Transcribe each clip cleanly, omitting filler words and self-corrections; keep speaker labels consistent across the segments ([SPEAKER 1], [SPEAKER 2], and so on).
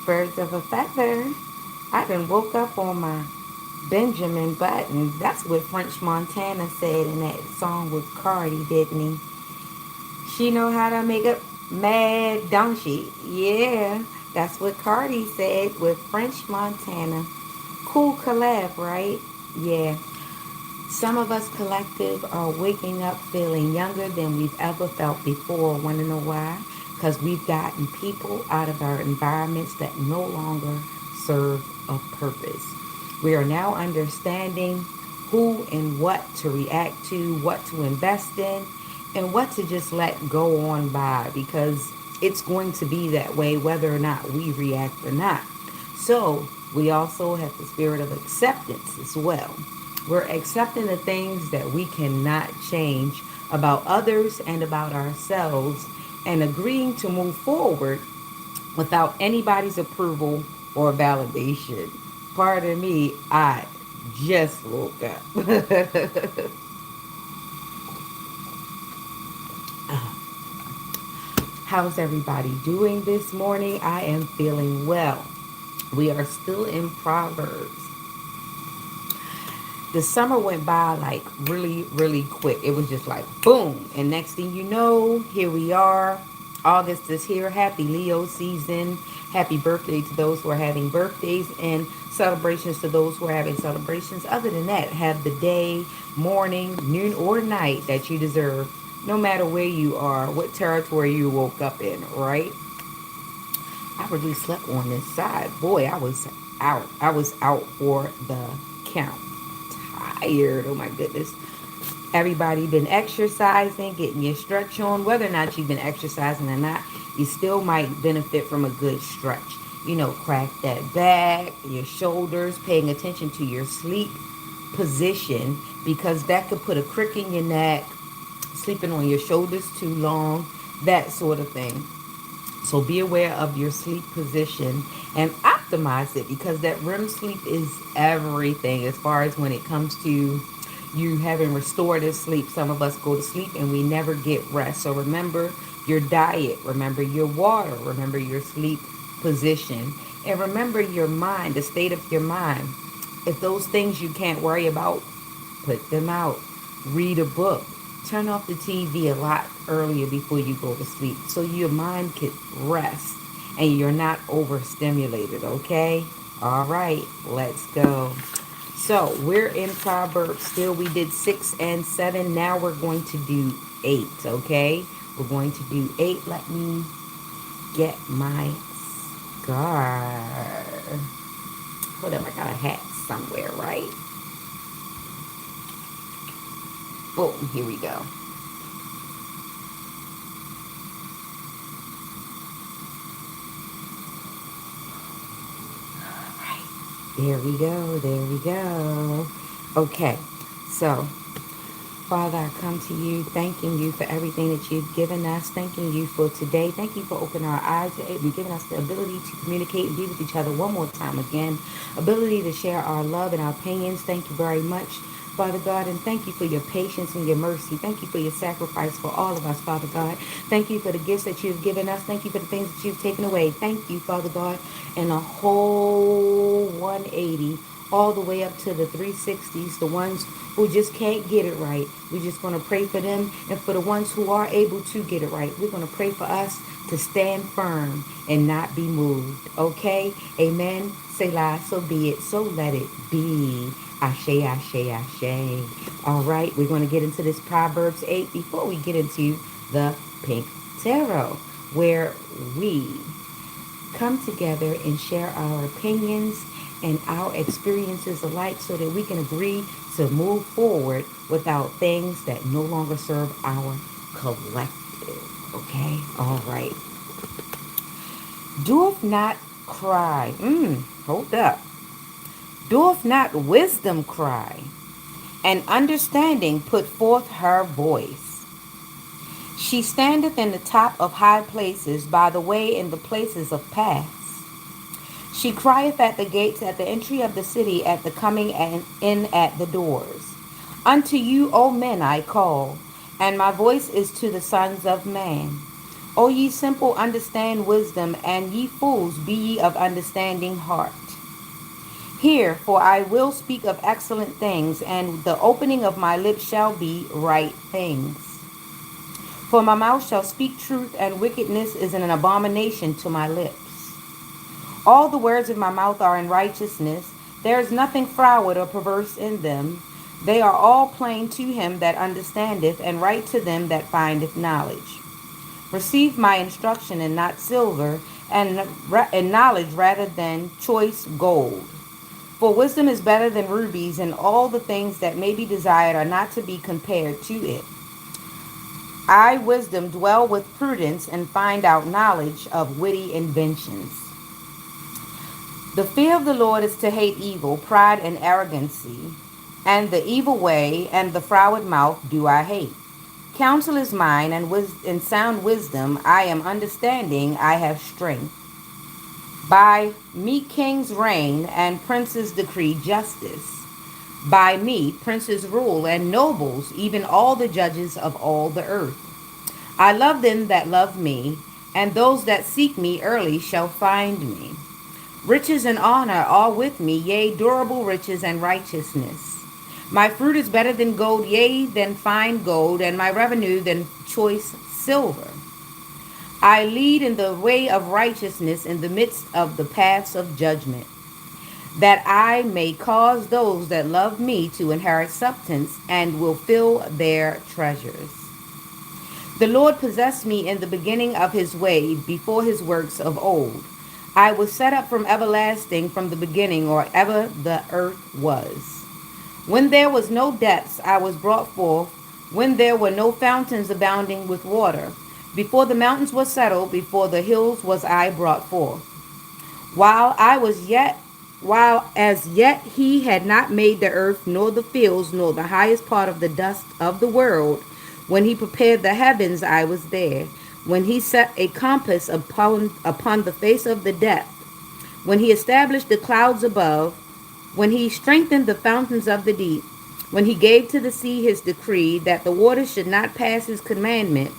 [SPEAKER 1] Birds of a feather. I done woke up on my Benjamin Button. That's what French Montana said in that song with Cardi, didn't he? She know how to make up mad, don't she? Yeah, that's what Cardi said with French Montana. Cool collab, right? Yeah. Some of us collective are waking up feeling younger than we've ever felt before. Want to know why? Because we've gotten people out of our environments that no longer serve a purpose. We are now understanding who and what to react to, what to invest in, and what to just let go on by because it's going to be that way whether or not we react or not. So, we also have the spirit of acceptance as well. We're accepting the things that we cannot change about others and about ourselves and agreeing to move forward without anybody's approval or validation. Pardon me, I just woke up. How's everybody doing this morning? I am feeling well. We are still in Proverbs. The summer went by like really, really quick. It was just like boom. And next thing you know, here we are. August is here. Happy Leo season. Happy birthday to those who are having birthdays and celebrations to those who are having celebrations. Other than that, have the day, morning, noon, or night that you deserve, no matter where you are, what territory you woke up in, right? I really slept on this side. Boy, I was out. I was out for the count. Tired. Oh my goodness. Everybody been exercising, getting your stretch on. Whether or not you've been exercising or not, you still might benefit from a good stretch. You know, crack that back, your shoulders, paying attention to your sleep position because that could put a crick in your neck, sleeping on your shoulders too long, that sort of thing. So be aware of your sleep position and optimize it because that REM sleep is everything as far as when it comes to you having restorative sleep. Some of us go to sleep and we never get rest. So remember your diet, remember your water, remember your sleep position, and remember your mind, the state of your mind. If those things you can't worry about, put them out. Read a book. Turn off the TV a lot earlier before you go to sleep so your mind can rest and you're not overstimulated, okay? All right, let's go. So we're in Proverbs still. We did 6 and 7. Now we're going to do 8, okay? We're going to do 8. Let me get my scar. Hold up, I got a hat somewhere, right? Boom, here we go. There we go, there we go. Okay, so Father, I come to you thanking you for everything that you've given us, thanking you for today. Thank you for opening our eyes and giving us the ability to communicate and be with each other one more time again. Ability to share our love and our opinions. Thank you very much, Father God, and thank you for your patience and your mercy. Thank you for your sacrifice for all of us, Father God. Thank you for the gifts that you've given us. Thank you for the things that you've taken away. Thank you, Father God, and a whole 180 all the way up to the 360s, the ones who just can't get it right. We're just going to pray for them, and for the ones who are able to get it right, we're going to pray for us to stand firm and not be moved. Okay? Amen. Selah, so be it. So let it be. Ashe, ashe, ashe. All right, we're going to get into this Proverbs 8 before we get into the Pink Tarot, where we come together and share our opinions and our experiences alike so that we can agree to move forward without things that no longer serve our collective. Okay? All right. Doeth not cry. Hold up. Doeth not wisdom cry, and understanding put forth her voice. She standeth in the top of high places, by the way in the places of paths. She crieth at the gates, at the entry of the city, at the coming and in at the doors. Unto you, O men, I call, and my voice is to the sons of man. O ye simple, understand wisdom, and ye fools, be ye of understanding heart. Hear, for I will speak of excellent things, and the opening of my lips shall be right things. For my mouth shall speak truth, and wickedness is an abomination to my lips. All the words of my mouth are in righteousness. There is nothing froward or perverse in them. They are all plain to him that understandeth, and right to them that findeth knowledge. Receive my instruction, and not silver, and knowledge rather than choice gold. For wisdom is better than rubies, and all the things that may be desired are not to be compared to it. I, wisdom, dwell with prudence, and find out knowledge of witty inventions. The fear of the Lord is to hate evil, pride and arrogancy, and the evil way and the froward mouth do I hate. Counsel is mine, and in sound wisdom I am understanding, I have strength. By me kings reign, and princes decree justice. By me princes rule, and nobles, even all the judges of all the earth. I love them that love me, and those that seek me early shall find me. Riches and honor are with me, yea, durable riches and righteousness. My fruit is better than gold, yea, than fine gold, and my revenue than choice silver. I lead in the way of righteousness in the midst of the paths of judgment, that I may cause those that love me to inherit substance and will fill their treasures. The Lord possessed me in the beginning of his way, before his works of old. I was set up from everlasting, from the beginning, or ever the earth was. When there was no depths, I was brought forth, when there were no fountains abounding with water. Before the mountains were settled, before the hills was I brought forth. While as yet he had not made the earth, nor the fields, nor the highest part of the dust of the world, when he prepared the heavens, I was there. When he set a compass upon the face of the depth, when he established the clouds above, when he strengthened the fountains of the deep, when he gave to the sea his decree, that the waters should not pass his commandment,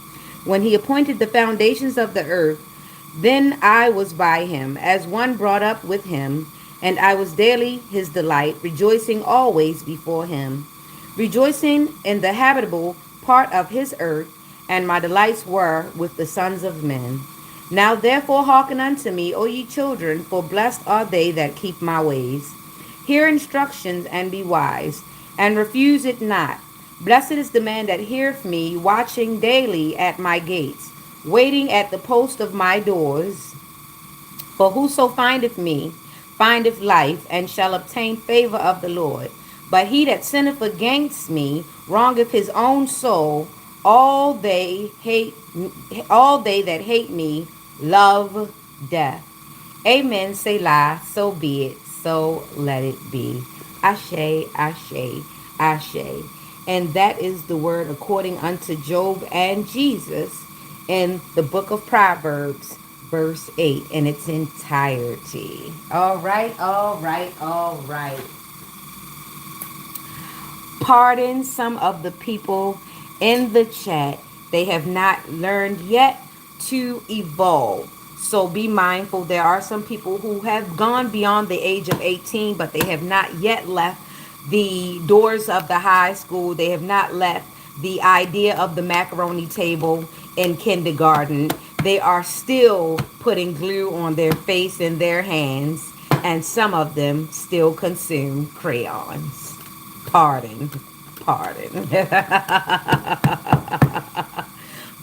[SPEAKER 1] when he appointed the foundations of the earth, then I was by him, as one brought up with him, and I was daily his delight, rejoicing always before him, rejoicing in the habitable part of his earth, and my delights were with the sons of men. Now therefore hearken unto me, O ye children, for blessed are they that keep my ways. Hear instructions and be wise, and refuse it not. Blessed is the man that heareth me, watching daily at my gates, waiting at the post of my doors. For whoso findeth me findeth life, and shall obtain favor of the Lord. But he that sinneth against me wrongeth his own soul. All they that hate me love death. Amen. Selah. So be it. So let it be. Ashe, ashe, ashe. And that is the word according unto Job and Jesus in the book of Proverbs, verse 8, in its entirety. All right, all right, all right. Pardon some of the people in the chat. They have not learned yet to evolve. So be mindful. There are some people who have gone beyond the age of 18, but they have not yet left the doors of the high school. They have not left the idea of the macaroni table in kindergarten. They are still putting glue on their face and their hands, and some of them still consume crayons. Pardon. Pardon.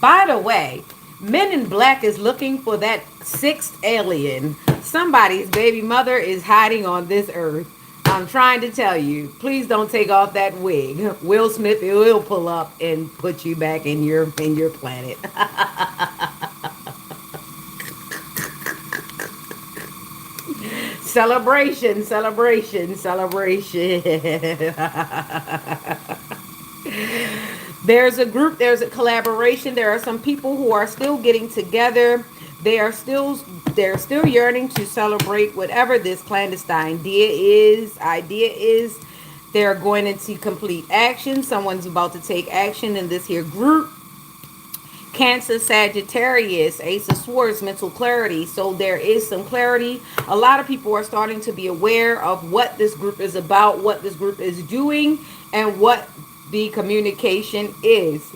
[SPEAKER 1] By the way, Men in Black is looking for that sixth alien. Somebody's baby mother is hiding on this earth. I'm trying to tell you, please don't take off that wig. Will Smith will pull up and put you back in your planet. Celebration, celebration, celebration. There's a collaboration. There are some people who are still getting together. They're still yearning to celebrate whatever this clandestine idea is. They're going into complete action. Someone's about to take action in this here group. Cancer, Sagittarius, Ace of Swords, mental clarity. So there is some clarity. A lot of people are starting to be aware of what this group is about, what this group is doing, and what the communication is.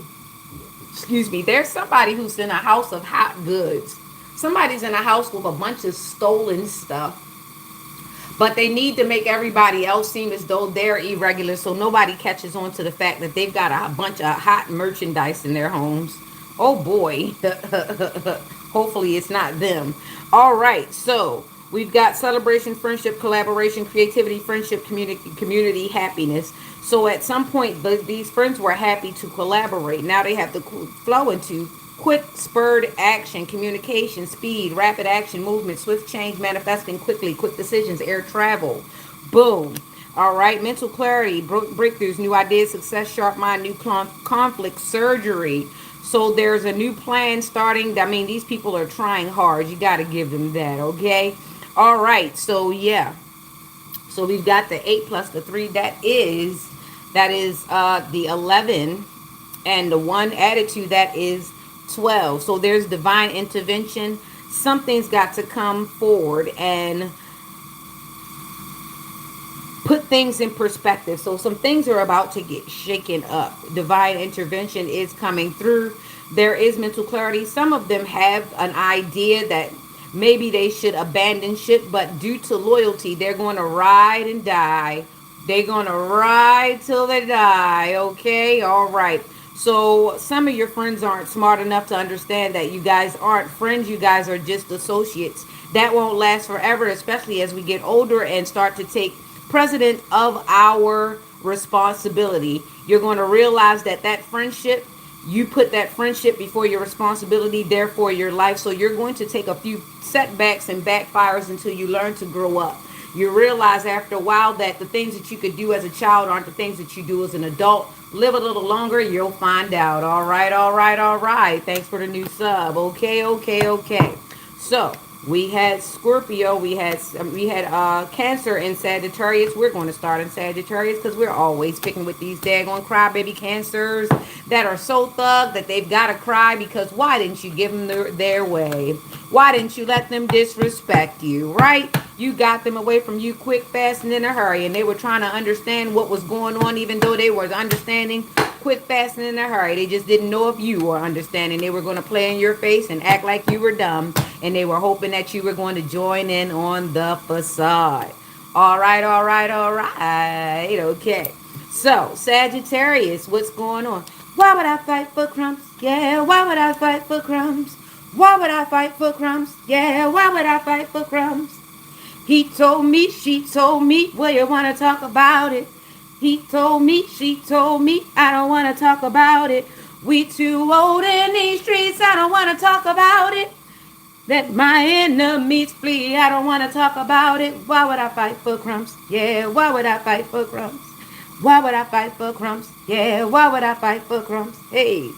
[SPEAKER 1] Excuse me. There's somebody who's in a house of hot goods. Somebody's in a house with a bunch of stolen stuff. But they need to make everybody else seem as though they're irregular so nobody catches on to the fact that they've got a bunch of hot merchandise in their homes. Oh boy. Hopefully it's not them. All right. So we've got celebration, friendship, collaboration, creativity, friendship, community, happiness. So at some point, these friends were happy to collaborate. Now they have to flow into quick spurred action, communication, speed, rapid action, movement, swift change, manifesting quickly, quick decisions, air travel. Boom. All right. Mental clarity, breakthroughs, new ideas, success, sharp mind, new conflict, surgery. So there's a new plan starting. I mean, these people are trying hard. You got to give them that. Okay. All right. So yeah. So we've got the 8 plus the 3. That is the 11, and the 1 added to that is 12. So there's divine intervention. Something's got to come forward and put things in perspective. So some things are about to get shaken up. Divine intervention is coming through. There is mental clarity. Some of them have an idea that maybe they should abandon ship, but due to loyalty, they're going to ride and die. They're going to ride till they die. Okay? All right. So some of your friends aren't smart enough to understand that you guys aren't friends. You guys are just associates. That won't last forever, especially as we get older and start to take precedent of our responsibility. You're going to realize that that friendship, you put that friendship before your responsibility, therefore your life. So you're going to take a few setbacks and backfires until you learn to grow up. You realize after a while that the things that you could do as a child aren't the things that you do as an adult. Live a little longer, you'll find out. All right, all right, all right. Thanks for the new sub. Okay, okay, okay. So we had Scorpio, we had Cancer and Sagittarius. We're going to start in Sagittarius because we're always picking with these daggone crybaby Cancers that are so thug that they've got to cry because why didn't you give them their way? Why didn't you let them disrespect you, right? You got them away from you quick, fast, and in a hurry, and they were trying to understand what was going on, even though they were understanding quick, fast, and in a hurry. They just didn't know if you were understanding. They were going to play in your face and act like you were dumb, and they were hoping that you were going to join in on the facade. All right, all right, all right. Okay. So, Sagittarius, what's going on? Why would I fight for crumbs? Yeah, why would I fight for crumbs? Why would I fight for crumbs? Yeah, why would I fight for crumbs? He told me, she told me, well, you want to talk about it. He told me, she told me, I don't want to talk about it. We too old in these streets, I don't want to talk about it. Let my enemies flee, I don't want to talk about it. Why would I fight for crumbs? Yeah, why would I fight for crumbs? Why would I fight for crumbs? Yeah, why would I fight for crumbs? Hey.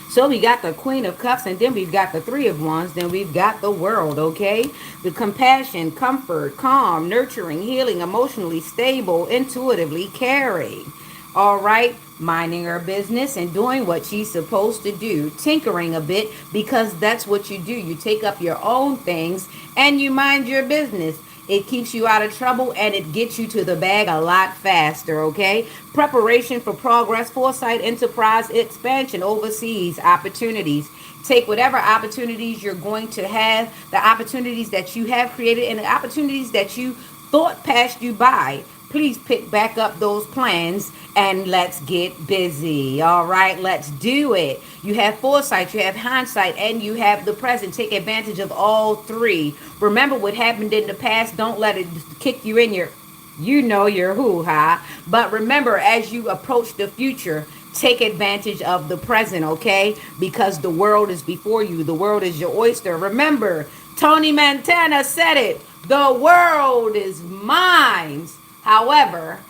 [SPEAKER 1] So we got the Queen of Cups, and then we've got the Three of Wands, then we've got the World, okay? The compassion, comfort, calm, nurturing, healing, emotionally stable, intuitively caring. All right, minding her business and doing what she's supposed to do, tinkering a bit because that's what you do. You take up your own things and you mind your business. It keeps you out of trouble and it gets you to the bag a lot faster, okay? Preparation for progress, foresight, enterprise, expansion, overseas, opportunities. Take whatever opportunities you're going to have, the opportunities that you have created, and the opportunities that you thought passed you by. Please pick back up those plans and let's get busy. All right, let's do it. You have foresight, you have hindsight, and you have the present. Take advantage of all three. Remember what happened in the past. Don't let it kick you in your hoo-ha. But remember, as you approach the future, take advantage of the present, okay? Because the world is before you. The world is your oyster. Remember, Tony Montana said it. The world is mine. However,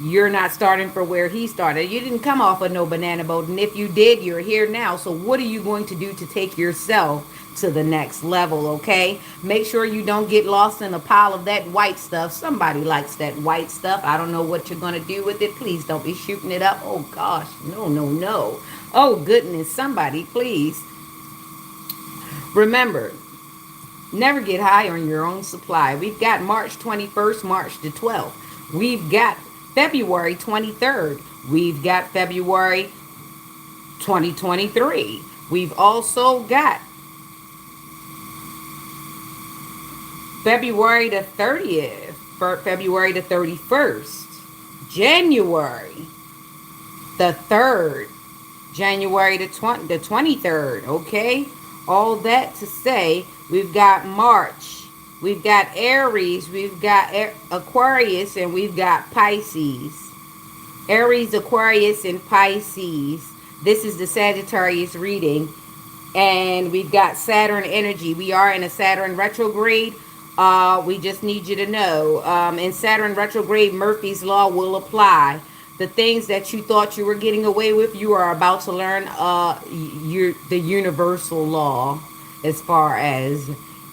[SPEAKER 1] you're not starting for where he started. You didn't come off of no banana boat. And if you did, you're here now. So what are you going to do to take yourself to the next level, okay? Make sure you don't get lost in a pile of that white stuff. Somebody likes that white stuff. I don't know what you're going to do with it. Please don't be shooting it up. Oh, gosh. No, no, no. Oh, goodness. Somebody, please. Remember, never get high on your own supply. We've got March 21st, March the 12th. We've got February 23rd. We've got February 2023. We've also got February the 30th, February the 31st, January the 3rd, January the 23rd, okay? All that to say, we've got March, we've got Aries, we've got Aquarius, and we've got Pisces. Aries, Aquarius, and Pisces. This is the Sagittarius reading. And we've got Saturn energy. We are in a Saturn retrograde. We just need you to know, in Saturn retrograde, Murphy's Law will apply. The things that you thought you were getting away with, you are about to learn the universal law as far as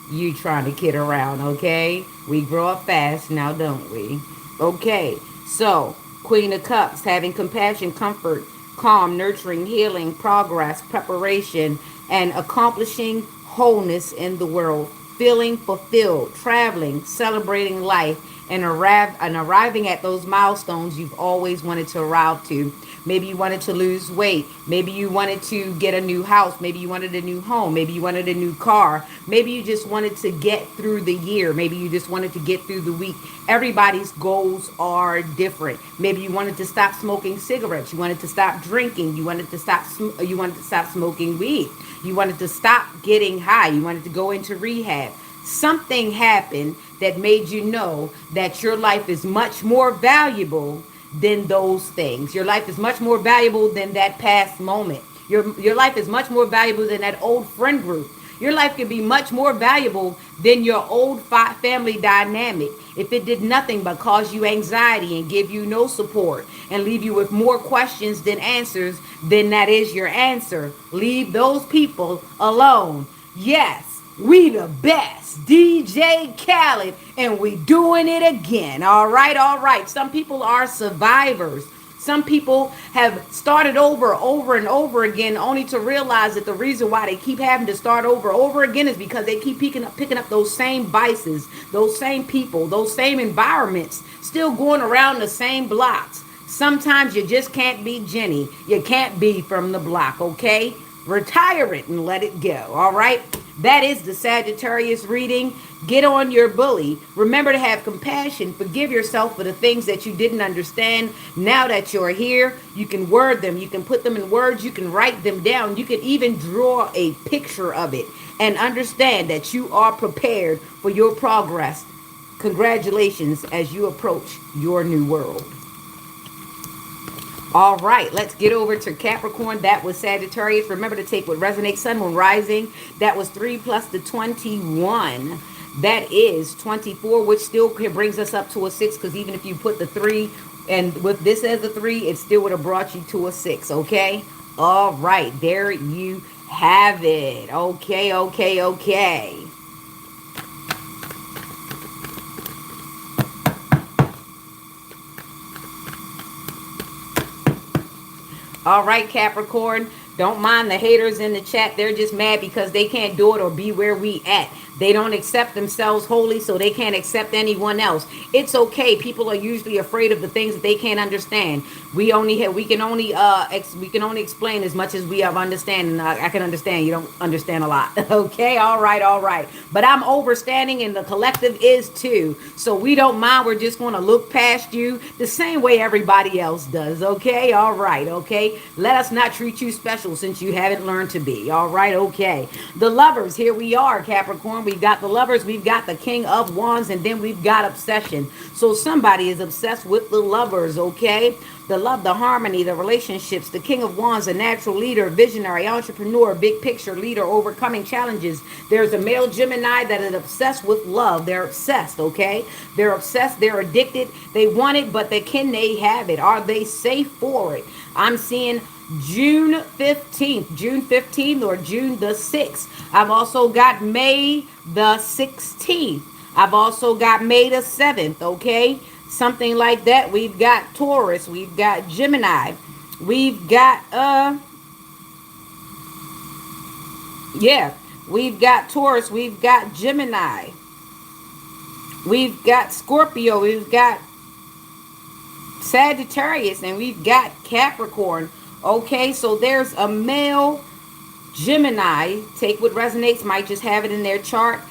[SPEAKER 1] you trying to kid around, okay? We grow up fast now, don't we? Okay, so Queen of Cups, having compassion, comfort, calm, nurturing, healing, progress, preparation, and accomplishing wholeness in the world, feeling fulfilled, traveling, celebrating life, and arriving at those milestones you've always wanted to arrive to. Maybe you wanted to lose weight. Maybe you wanted to get a new house. Maybe you wanted a new home. Maybe you wanted a new car. Maybe you just wanted to get through the year. Maybe you just wanted to get through the week. Everybody's goals are different. Maybe you wanted to stop smoking cigarettes. You wanted to stop drinking. You wanted to stop smoking weed. You wanted to stop getting high. You wanted to go into rehab. Something happened that made you know that your life is much more valuable than those things. Your life is much more valuable than that past moment. Your life is much more valuable than that old friend group. Your life can be much more valuable than your old family dynamic if it did nothing but cause you anxiety and give you no support and leave you with more questions than answers. Then that is your answer. Leave those people alone. Yes, we the best. DJ Khaled, and we doing it again. All right, all right. Some people are survivors. Some people have started over and over again, only to realize that the reason why they keep having to start over again is because they keep picking up those same vices, those same people, those same environments, still going around the same blocks. Sometimes you just can't be Jenny. You can't be from the block, okay? Retire it and let it go, all right? That is the Sagittarius reading. Get on your bully. Remember to have compassion. Forgive yourself for the things that you didn't understand. Now that you're here, you can word them. You can put them in words. You can write them down. You can even draw a picture of it and understand that you are prepared for your progress. Congratulations as you approach your new world. All right, let's get over to Capricorn. That was Sagittarius. Remember to take what resonates. Sun, Moon, Rising. That was 3 plus the 21. That is 24, which still brings us up to a 6, because even if you put the 3 and with this as a 3, it still would have brought you to a 6, okay? All right, there you have it. Okay, okay, okay. All right, Capricorn. Don't mind the haters in the chat. They're just mad because they can't do it or be where we at. They don't accept themselves wholly, so they can't accept anyone else. It's okay. People are usually afraid of the things that they can't understand. We can only explain as much as we have understanding. I can understand. You don't understand a lot. Okay, all right, all right. But I'm overstanding, and the collective is too. So we don't mind. We're just going to look past you the same way everybody else does. Okay, all right, okay. Let us not treat you special since you haven't learned to be. All right, okay. The Lovers, here we are, Capricorn. We've got the Lovers, we've got the King of Wands, and then we've got Obsession. So somebody is obsessed with the Lovers, okay? The love, the harmony, the relationships. The King of Wands, a natural leader, visionary, entrepreneur, big picture leader, overcoming challenges. There's a male Gemini that is obsessed with love. They're obsessed, okay? They're obsessed, they're addicted. They want it, but can they have it? Are they safe for it? I'm seeing June 15th, June 15th or June the 6th. I've also got May the 16th. I've also got May the 7th, okay? Something like that. We've got Taurus, we've got Gemini. We've got yeah, we've got Taurus, we've got Gemini. We've got Scorpio, we've got Sagittarius, and we've got Capricorn. Okay, so there's a male Gemini. Take what resonates, might just have it in their chart.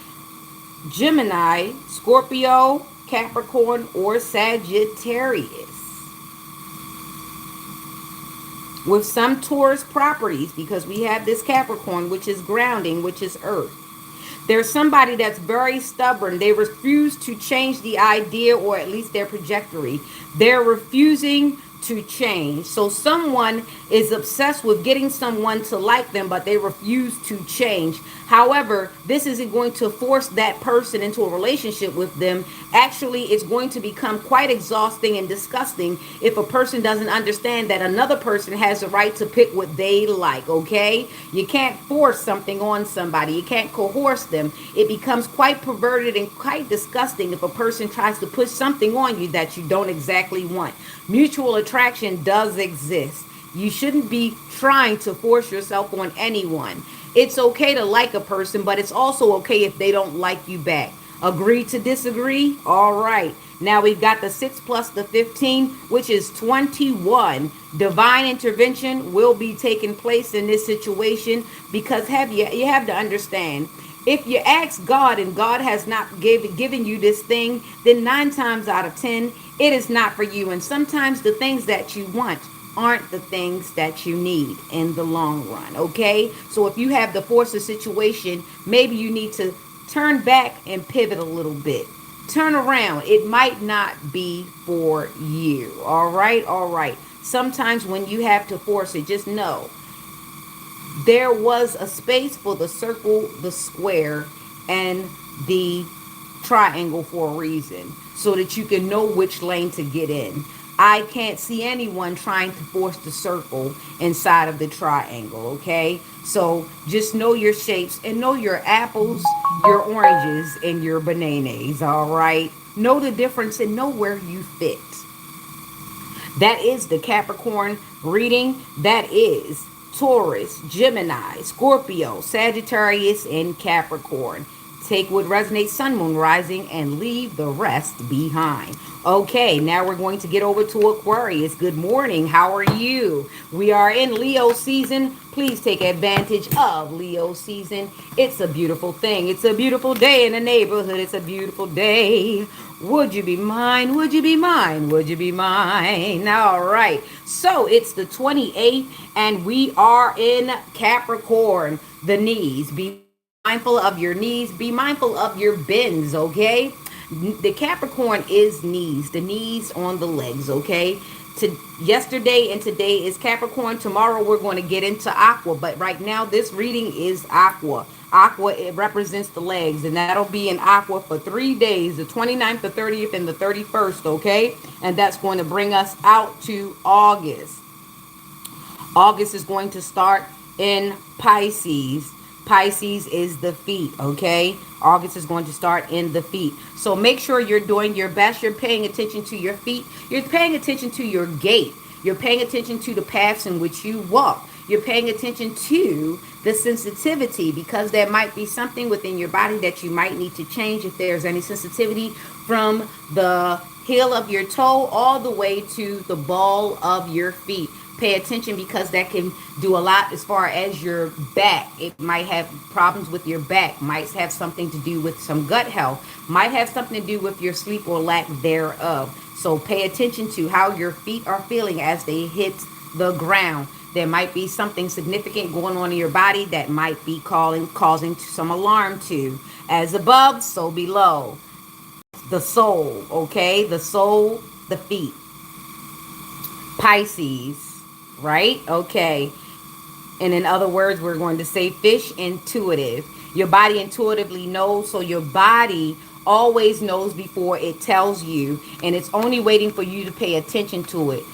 [SPEAKER 1] Gemini, Scorpio, Capricorn, or Sagittarius. With some Taurus properties, because we have this Capricorn, which is grounding, which is earth. There's somebody that's very stubborn. They refuse to change the idea, or at least their trajectory. They're refusing to change. So someone is obsessed with getting someone to like them, but they refuse to change. However, this isn't going to force that person into a relationship with them. Actually, it's going to become quite exhausting and disgusting if a person doesn't understand that another person has the right to pick what they like, okay? You can't force something on somebody. You can't coerce them. It becomes quite perverted and quite disgusting if a person tries to push something on you that you don't exactly want. Mutual attraction does exist. You shouldn't be trying to force yourself on anyone. It's okay to like a person, but it's also okay if they don't like you back. Agree to disagree? All right. Now we've got the 6 plus the 15, which is 21. Divine intervention will be taking place in this situation because you have to understand, if you ask God and God has not given you this thing, then 9 times out of 10, it is not for you. And sometimes the things that you want aren't the things that you need in the long run, okay? So if you have the force of situation, maybe you need to turn back and pivot a little bit. Turn around. It might not be for you, all right? All right. Sometimes when you have to force it, just know there was a space for the circle, the square, and the triangle for a reason, so that you can know which lane to get in. I can't see anyone trying to force the circle inside of the triangle, okay? So just know your shapes and know your apples, your oranges, and your bananas, all right? Know the difference and know where you fit. That is the Capricorn reading. That is Taurus, Gemini, Scorpio, Sagittarius, and Capricorn. Take what resonates, sun, moon, rising, and leave the rest behind. Okay, now we're going to get over to Aquarius. Good morning. How are you? We are in Leo season. Please take advantage of Leo season. It's a beautiful thing. It's a beautiful day in the neighborhood. It's a beautiful day. Would you be mine? Would you be mine? Would you be mine? All right. So it's the 28th, and we are in Capricorn. The knees. Be mindful of your knees. Be mindful of your bends, okay? The Capricorn is knees. The knees on the legs, okay? Yesterday and today is Capricorn. Tomorrow we're going to get into Aqua, but right now this reading is Aqua. Aqua, it represents the legs, and that'll be in Aqua for 3 days, the 29th, the 30th, and the 31st, okay? And that's going to bring us out to August. August is going to start in Pisces. Pisces is the feet, okay? August is going to start in the feet. So make sure you're doing your best. You're paying attention to your feet. You're paying attention to your gait. You're paying attention to the paths in which you walk. You're paying attention to the sensitivity, because there might be something within your body that you might need to change. If there's any sensitivity from the heel of your toe all the way to the ball of your feet, pay attention, because that can do a lot as far as your back. It might have problems with your back, might have something to do with some gut health, might have something to do with your sleep or lack thereof. So pay attention to how your feet are feeling as they hit the ground. There might be something significant going on in your body that might be causing some alarm to. As above, so below. The soul, okay? The soul, the feet. Pisces, right? Okay. And in other words, we're going to say fish, intuitive. Your body intuitively knows, so your body always knows before it tells you, and it's only waiting for you to pay attention to it.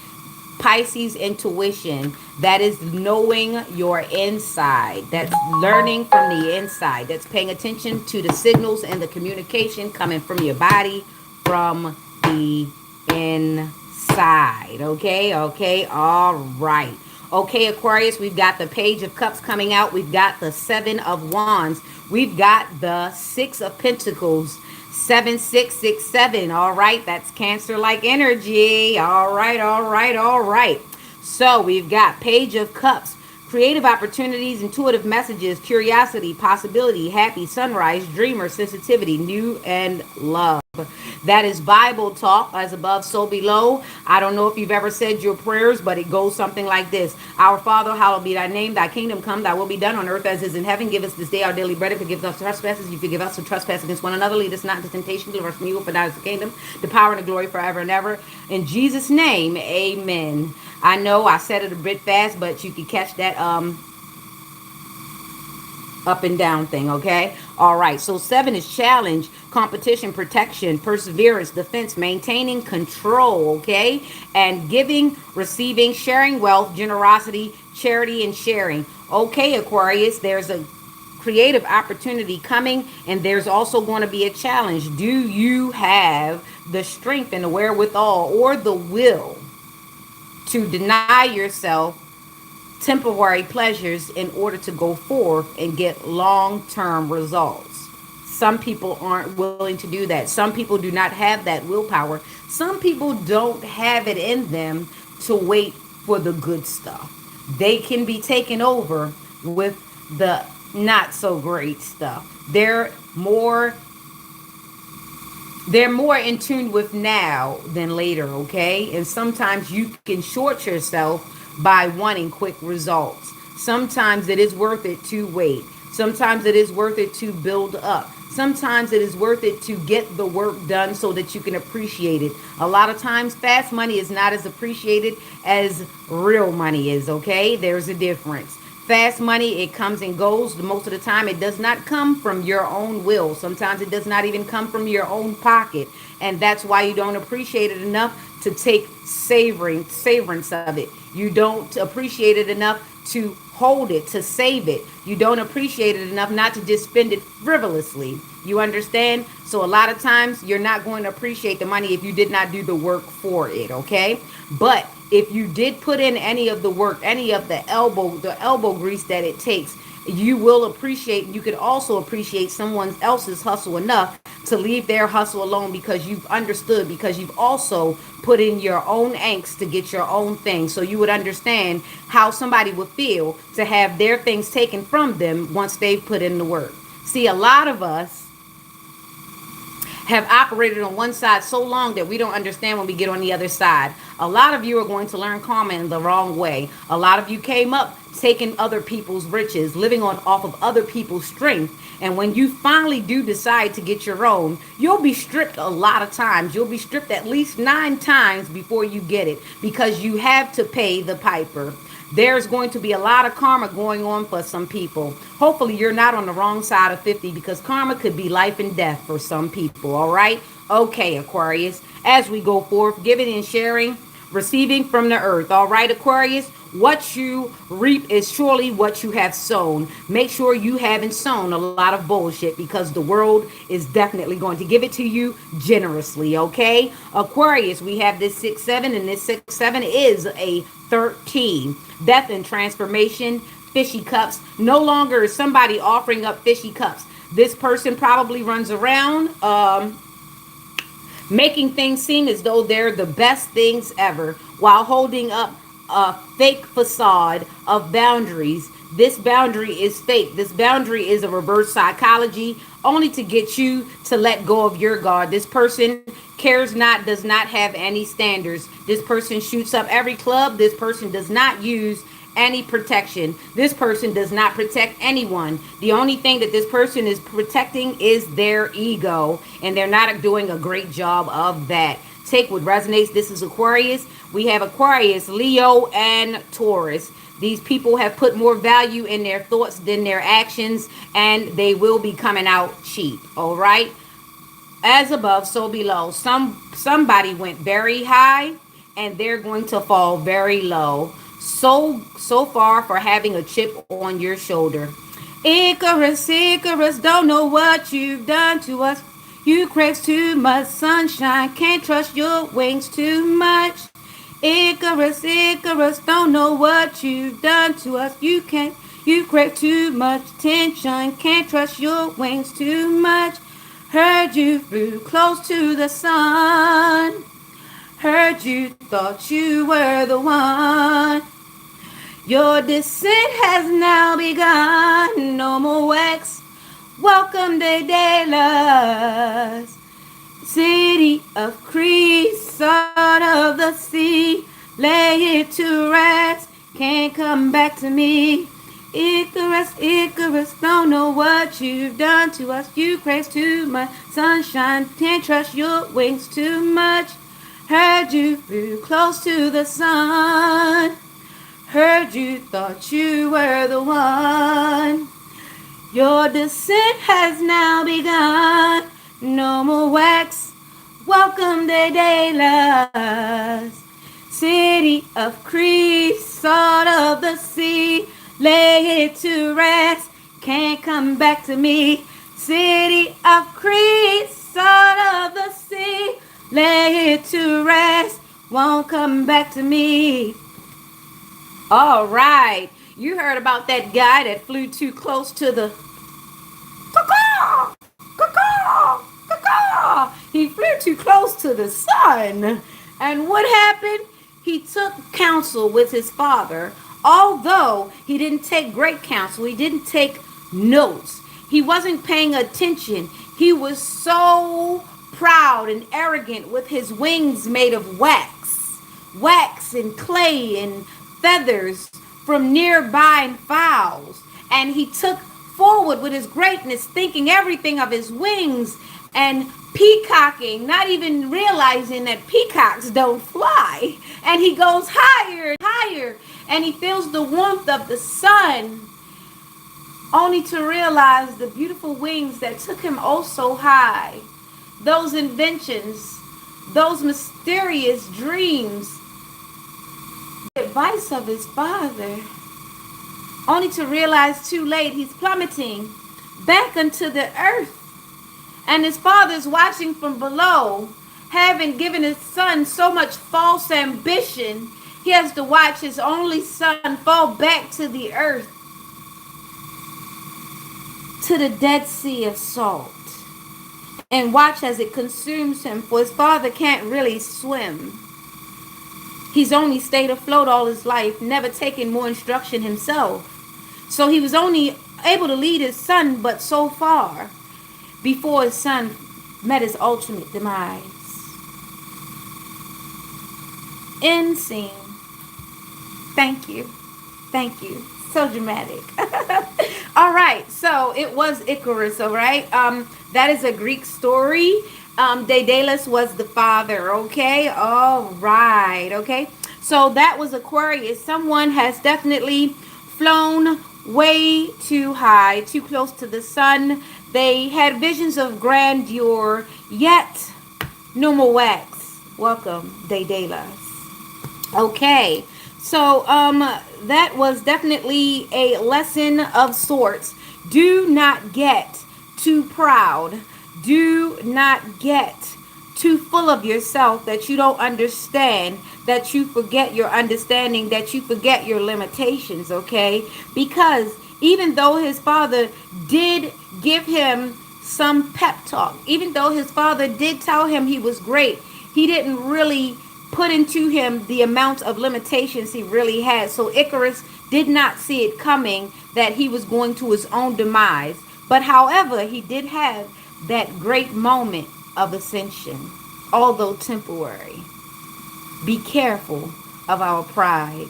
[SPEAKER 1] Pisces intuition, that is knowing your inside. That's learning from the inside. That's paying attention to the signals and the communication coming from your body, from the inside. Okay, okay, all right. Okay, Aquarius, we've got the Page of Cups coming out. We've got the Seven of Wands. We've got the Six of Pentacles. 7667. All right, that's Cancer like energy. All right, all right, all right. So we've got Page of Cups, creative opportunities, intuitive messages, curiosity, possibility, happy, sunrise, dreamer, sensitivity, new and love. That is Bible talk, as above, so below. I don't know if you've ever said your prayers, but it goes something like this. Our Father, hallowed be thy name, thy kingdom come, thy will be done on earth as is in heaven. Give us this day our daily bread, and forgive us trespasses. You forgive us who trespass against one another. Lead us not into temptation, deliver us from evil, for thine is the kingdom, the power, and the glory forever and ever. In Jesus' name, amen. I know I said it a bit fast, but you can catch that up and down thing, okay? All right, so 7 is challenge, competition, protection, perseverance, defense, maintaining control, okay? And giving, receiving, sharing wealth, generosity, charity, and sharing. Okay, Aquarius, there's a creative opportunity coming, and there's also going to be a challenge. Do you have the strength and the wherewithal or the will to deny yourself temporary pleasures in order to go forth and get long-term results? Some people aren't willing to do that. Some people do not have that willpower. Some people don't have it in them to wait for the good stuff. They can be taken over with the not so great stuff. More they're more in tune with now than later, okay? And sometimes you can short yourself by wanting quick results. Sometimes it is worth it to wait. Sometimes it is worth it to build up. Sometimes it is worth it to get the work done so that you can appreciate it. A lot of times, fast money is not as appreciated as real money is, okay? There's a difference. Fast money, it comes and goes. Most of the time, it does not come from your own will. Sometimes it does not even come from your own pocket. And that's why you don't appreciate it enough to take savorance of it. You don't appreciate it enough to hold it, to save it. You don't appreciate it enough not to just spend it frivolously. You understand? So a lot of times you're not going to appreciate the money if you did not do the work for it, okay? But if you did put in any of the work, any of the elbow grease that it takes, you will appreciate, you could also appreciate someone else's hustle enough to leave their hustle alone, because you've understood, because you've also put in your own angst to get your own thing. So you would understand how somebody would feel to have their things taken from them once they've put in the work. See, a lot of us have operated on one side so long that we don't understand when we get on the other side. A lot of you are going to learn karma in the wrong way. A lot of you came up taking other people's riches, living on off of other people's strength. And when you finally do decide to get your own, you'll be stripped a lot of times. You'll be stripped at least 9 times before you get it, because you have to pay the piper. There's going to be a lot of karma going on for some people. Hopefully you're not on the wrong side of 50, because karma could be life and death for some people, all right? Okay, Aquarius, as we go forth, giving and sharing, receiving from the earth, all right, Aquarius? What you reap is surely what you have sown. Make sure you haven't sown a lot of bullshit, because the world is definitely going to give it to you generously, okay? Aquarius, we have this 6-7, and this 6-7 is a 13. Death and transformation, fishy cups. No longer is somebody offering up fishy cups. This person probably runs around making things seem as though they're the best things ever, while holding up a fake facade of boundaries. This boundary is fake. This boundary is a reverse psychology, only to get you to let go of your guard. This person cares not, does not have any standards. This person shoots up every club. This person does not use any protection. This person does not protect anyone. The only thing that this person is protecting is their ego, and they're not doing a great job of that. Take what resonates. This is Aquarius. We have Aquarius, Leo, and Taurus. These people have put more value in their thoughts than their actions, and they will be coming out cheap. All right. As above, so below. Somebody went very high and they're going to fall very low. So far for having a chip on your shoulder. Icarus, Icarus, don't know what you've done to us. You crave too much sunshine, can't trust your wings too much. Icarus, Icarus, don't know what you've done to us. You crave too much attention, can't trust your wings too much. Heard you flew close to the sun. Heard you thought you were the one. Your descent has now begun. No more wax. Welcome to Daedalus, city of Crete, salt of the sea. Lay it to rest. Can't come back to me. Icarus, Icarus, don't know what you've done to us. You crave too much sunshine. Can't trust your wings too much. Heard you flew close to the sun. Heard you thought you were the one. Your descent has now begun. No more wax. Welcome to Daedalus, city of Crete, salt of the sea. Lay it to rest. Can't come back to me. City of Crete, salt of the sea. Lay it to rest. Won't come back to me. All right. You heard about that guy that flew too close to the caw, caw, caw. He flew too close to the sun. And what happened? He took counsel with his father. Although he didn't take great counsel, he didn't take notes. He wasn't paying attention. He was so proud and arrogant with his wings made of wax and clay and feathers from nearby fowls. And he took forward with his greatness, thinking everything of his wings and peacocking, not even realizing that peacocks don't fly. And he goes higher and higher, and he feels the warmth of the sun, only to realize the beautiful wings that took him oh so high. Those inventions, those mysterious dreams, the advice of his father, only to realize too late he's plummeting back into the earth. And his father's watching from below, having given his son so much false ambition, he has to watch his only son fall back to the earth, to the Dead Sea of salt, and watch as it consumes him, for his father can't really swim. He's only stayed afloat all his life, never taken more instruction himself. So he was only able to lead his son but so far before his son met his ultimate demise. End scene. Thank you. Thank you. So dramatic. All right. So it was Icarus. All right. That is a Greek story. Daedalus was the father. Okay. All right. Okay. So that was Aquarius. Someone has definitely flown way too high, too close to the sun. They had visions of grandeur, yet no more wax. Welcome, Daedalus. Okay, so that was definitely a lesson of sorts. Do not get too proud. Do not get too full of yourself that you don't understand, that you forget your understanding, that you forget your limitations, okay? Because even though his father did give him some pep talk, even though his father did tell him he was great, he didn't really put into him the amount of limitations he really had. So Icarus did not see it coming that he was going to his own demise. But however, he did have that great moment of ascension, although temporary. Be careful of our pride.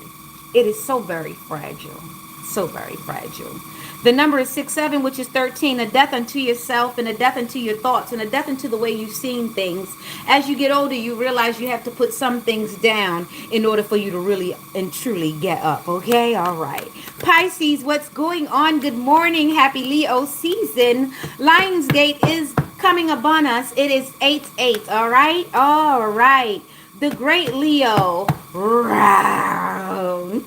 [SPEAKER 1] It is so very fragile. So very fragile. The number is 67, which is 13. A death unto yourself, and a death unto your thoughts, and a death unto the way you've seen things. As you get older, you realize you have to put some things down in order for you to really and truly get up. Okay? All right. Pisces, what's going on? Good morning. Happy Leo season. Lionsgate is coming upon us. It is 8-8. All right? All right. the great Leo round.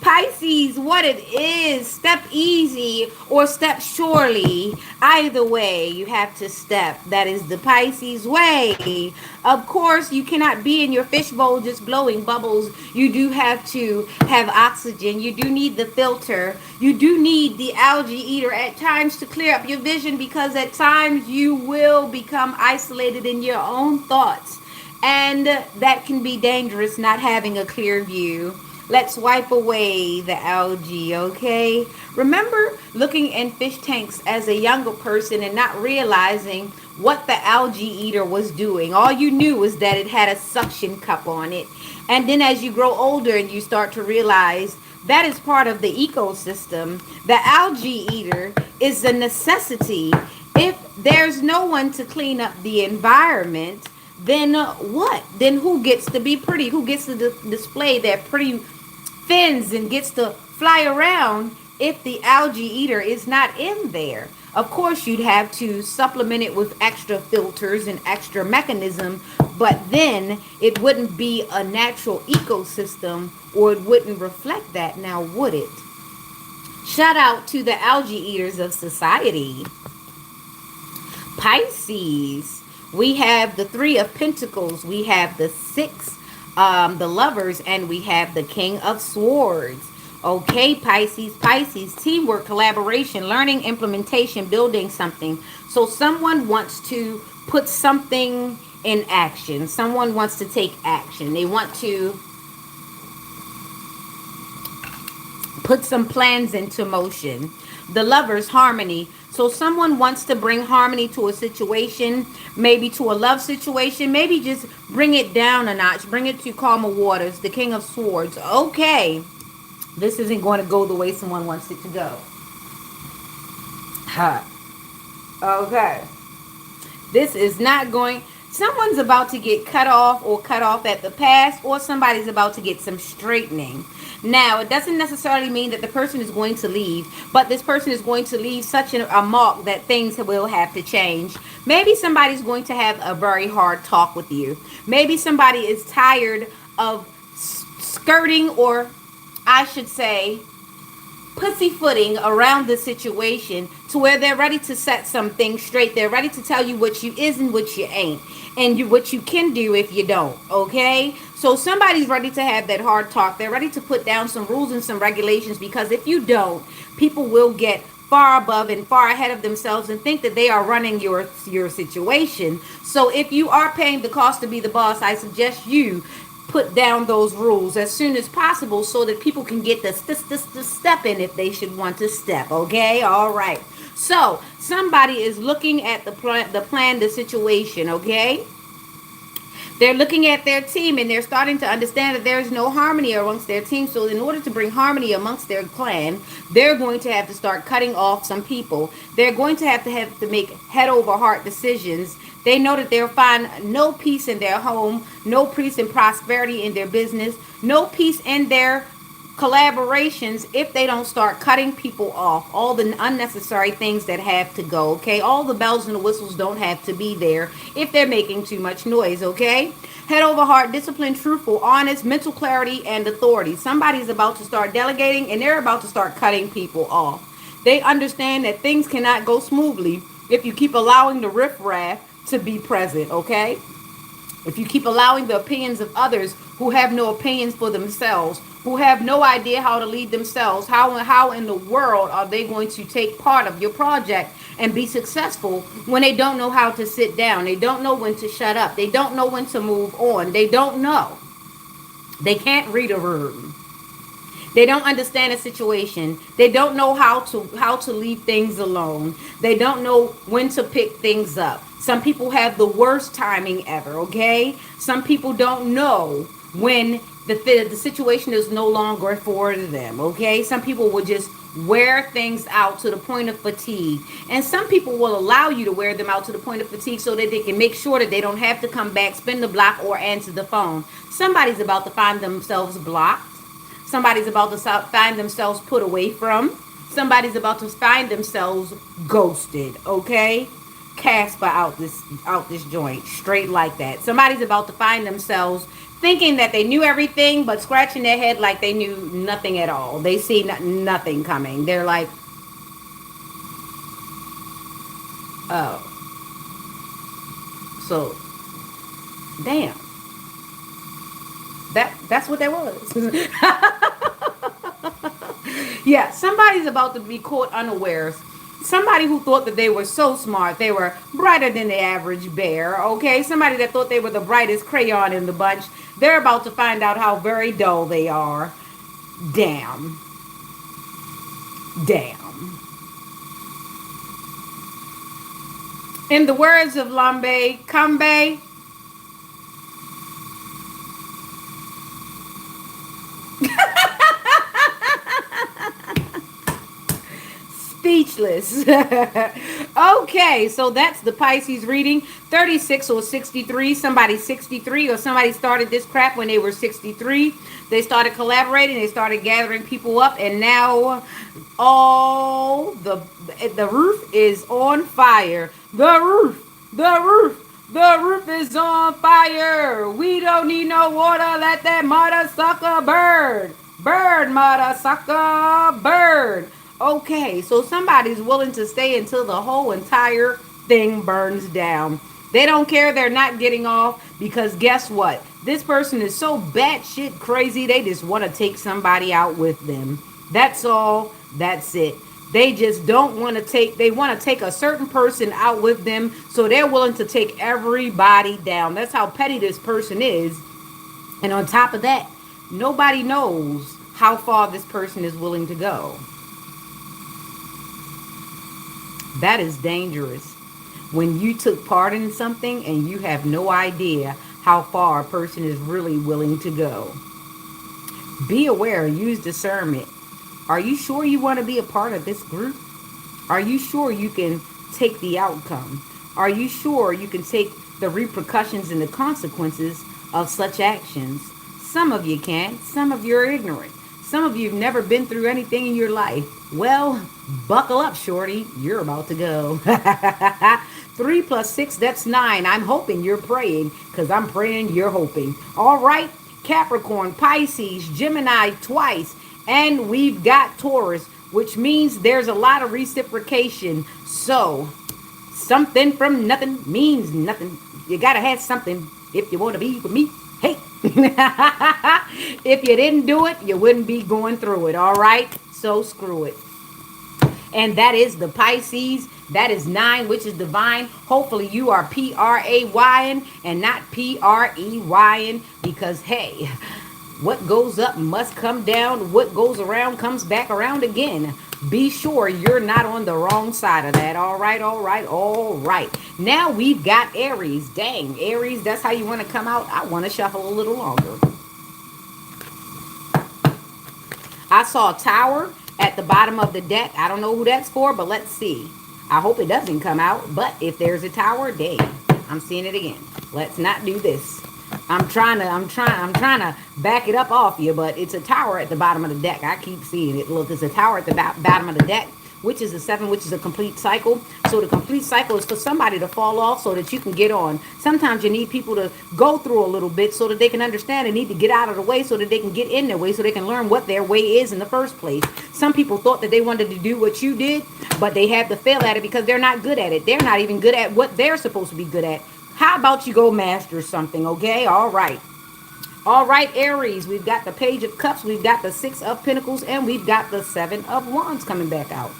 [SPEAKER 1] Pisces, what it is, step easy or step surely. Either way, you have to step. That is the Pisces way. Of course, you cannot be in your fishbowl just blowing bubbles. You do have to have oxygen. You do need the filter. You do need the algae eater at times to clear up your vision, because at times you will become isolated in your own thoughts. And that can be dangerous, not having a clear view. Let's wipe away the algae, okay? Remember looking in fish tanks as a younger person and not realizing what the algae eater was doing. All you knew was that it had a suction cup on it. And then as you grow older and you start to realize that is part of the ecosystem, the algae eater is a necessity. If there's no one to clean up the environment, then what? Then who gets to be pretty? Who gets to display their pretty fins and gets to fly around if the algae eater is not in there? Of course, you'd have to supplement it with extra filters and extra mechanism, but then it wouldn't be a natural ecosystem, or it wouldn't reflect that, now would it? Shout out to the algae eaters of society. Pisces, we have the Three of Pentacles, we have the Six, the Lovers, and we have the King of Swords. Okay, Pisces, Pisces, teamwork, collaboration, learning, implementation, building something. So someone wants to put something in action. Someone wants to take action. They want to put some plans into motion. The Lovers, harmony. So someone wants to bring harmony to a situation, maybe to a love situation, maybe just bring it down a notch, bring it to calmer waters. The King of Swords. Okay, this isn't going to go the way someone wants it to go. Huh. Okay. This is not going... Someone's about to get cut off or cut off at the pass, or somebody's about to get some straightening. Now, it doesn't necessarily mean that the person is going to leave, but this person is going to leave such a mark that things will have to change. Maybe somebody's going to have a very hard talk with you. Maybe somebody is tired of skirting, or I should say pussyfooting around the situation, to where they're ready to set some things straight. They're ready to tell you what you is and what you ain't, and what you can do if you don't. Okay, so somebody's ready to have that hard talk. They're ready to put down some rules and some regulations, because if you don't, people will get far above and far ahead of themselves and think that they are running your situation. So if you are paying the cost to be the boss, I suggest you put down those rules as soon as possible, so that people can get the step in if they should want to step. Okay, all right. So somebody is looking at the plan, the situation. Okay, they're looking at their team, and they're starting to understand that there's no harmony amongst their team. So in order to bring harmony amongst their clan, they're going to have to start cutting off some people. They're going to have to make head over heart decisions. They know that they'll find no peace in their home, no peace and prosperity in their business, no peace in their collaborations if they don't start cutting people off. All the unnecessary things that have to go. Okay, all the bells and the whistles don't have to be there if they're making too much noise. Okay, head over heart, discipline, truthful, honest, mental clarity, and authority. Somebody's about to start delegating, and they're about to start cutting people off. They understand that things cannot go smoothly if you keep allowing the riffraff to be present. Okay, if you keep allowing the opinions of others who have no opinions for themselves, who have no idea how to lead themselves, how in the world are they going to take part of your project and be successful when they don't know how to sit down? They don't know when to shut up. They don't know when to move on. They don't know. They can't read a room. They don't understand a situation. They don't know how to leave things alone. They don't know when to pick things up. Some people have the worst timing ever. Okay, some people don't know when the situation is no longer for them. Okay, some people will just wear things out to the point of fatigue, and some people will allow you to wear them out to the point of fatigue so that they can make sure that they don't have to come back, spin the block, or answer the phone. Somebody's about to find themselves blocked. Somebody's about to find themselves put away from. Somebody's about to find themselves ghosted. Okay, Casper out this joint straight like that. Somebody's about to find themselves thinking that they knew everything, but scratching their head like they knew nothing at all. They see nothing coming. They're like, oh, so damn. That's what that was. Yeah, somebody's about to be caught unawares. Somebody who thought that they were so smart, they were brighter than the average bear, okay? Somebody that thought they were the brightest crayon in the bunch, they're about to find out how very dull they are. Damn. Damn. In the words of Lambe Kambe, speechless. Okay, so that's the Pisces reading. 36 or 63. Somebody's 63, or somebody started this crap when they were 63. They started collaborating, they started gathering people up, and now all the roof is on fire. The roof is on fire. We don't need no water. Let that mother sucker bird. Bird, mother sucker bird. Okay, so somebody's willing to stay until the whole entire thing burns down. They don't care, they're not getting off, because guess what? This person is so batshit crazy, they just want to take somebody out with them. That's all. That's it. They just don't want to take, they want to take a certain person out with them, so they're willing to take everybody down. That's how petty this person is. And on top of that, nobody knows how far this person is willing to go. That is dangerous. When you took part in something and you have no idea how far a person is really willing to go. Be aware, use discernment. Are you sure you want to be a part of this group? Are you sure you can take the outcome? Are you sure you can take the repercussions and the consequences of such actions? Some of you can, some of you are ignorant. Some of you have never been through anything in your life. Well, buckle up, shorty. You're about to go. 3 plus 6, that's 9. I'm hoping you're praying, because I'm praying you're hoping. All right, Capricorn, Pisces, Gemini twice, and we've got Taurus, which means there's a lot of reciprocation. So, something from nothing means nothing. You got to have something if you want to be with me. Hey. If you didn't do it, you wouldn't be going through it, all right? So screw it. And that is the Pisces. That is 9, which is divine. Hopefully you are P-R-A-Y-N and not P-R-E-Y-N, because, hey, what goes up must come down. What goes around comes back around again. Be sure you're not on the wrong side of that. All right, all right, all right. Now we've got Aries. Dang, Aries, that's how you want to come out? I want to shuffle a little longer. I saw a tower at the bottom of the deck. I don't know who that's for, but let's see. I hope it doesn't come out, but if there's a tower, dang, I'm seeing it again. Let's not do this. I'm trying to back it up off you, but it's a tower at the bottom of the deck. I keep seeing it. Look, it's a tower at the bottom of the deck, which is a 7, which is a complete cycle. So the complete cycle is for somebody to fall off so that you can get on. Sometimes you need people to go through a little bit so that they can understand and need to get out of the way so that they can get in their way, so they can learn what their way is in the first place. Some people thought that they wanted to do what you did, but they had to fail at it because they're not good at it. They're not even good at what they're supposed to be good at. How about you go master something, okay? All right. All right, Aries. We've got the Page of Cups. We've got the 6 of Pentacles. And we've got the 7 of Wands coming back out.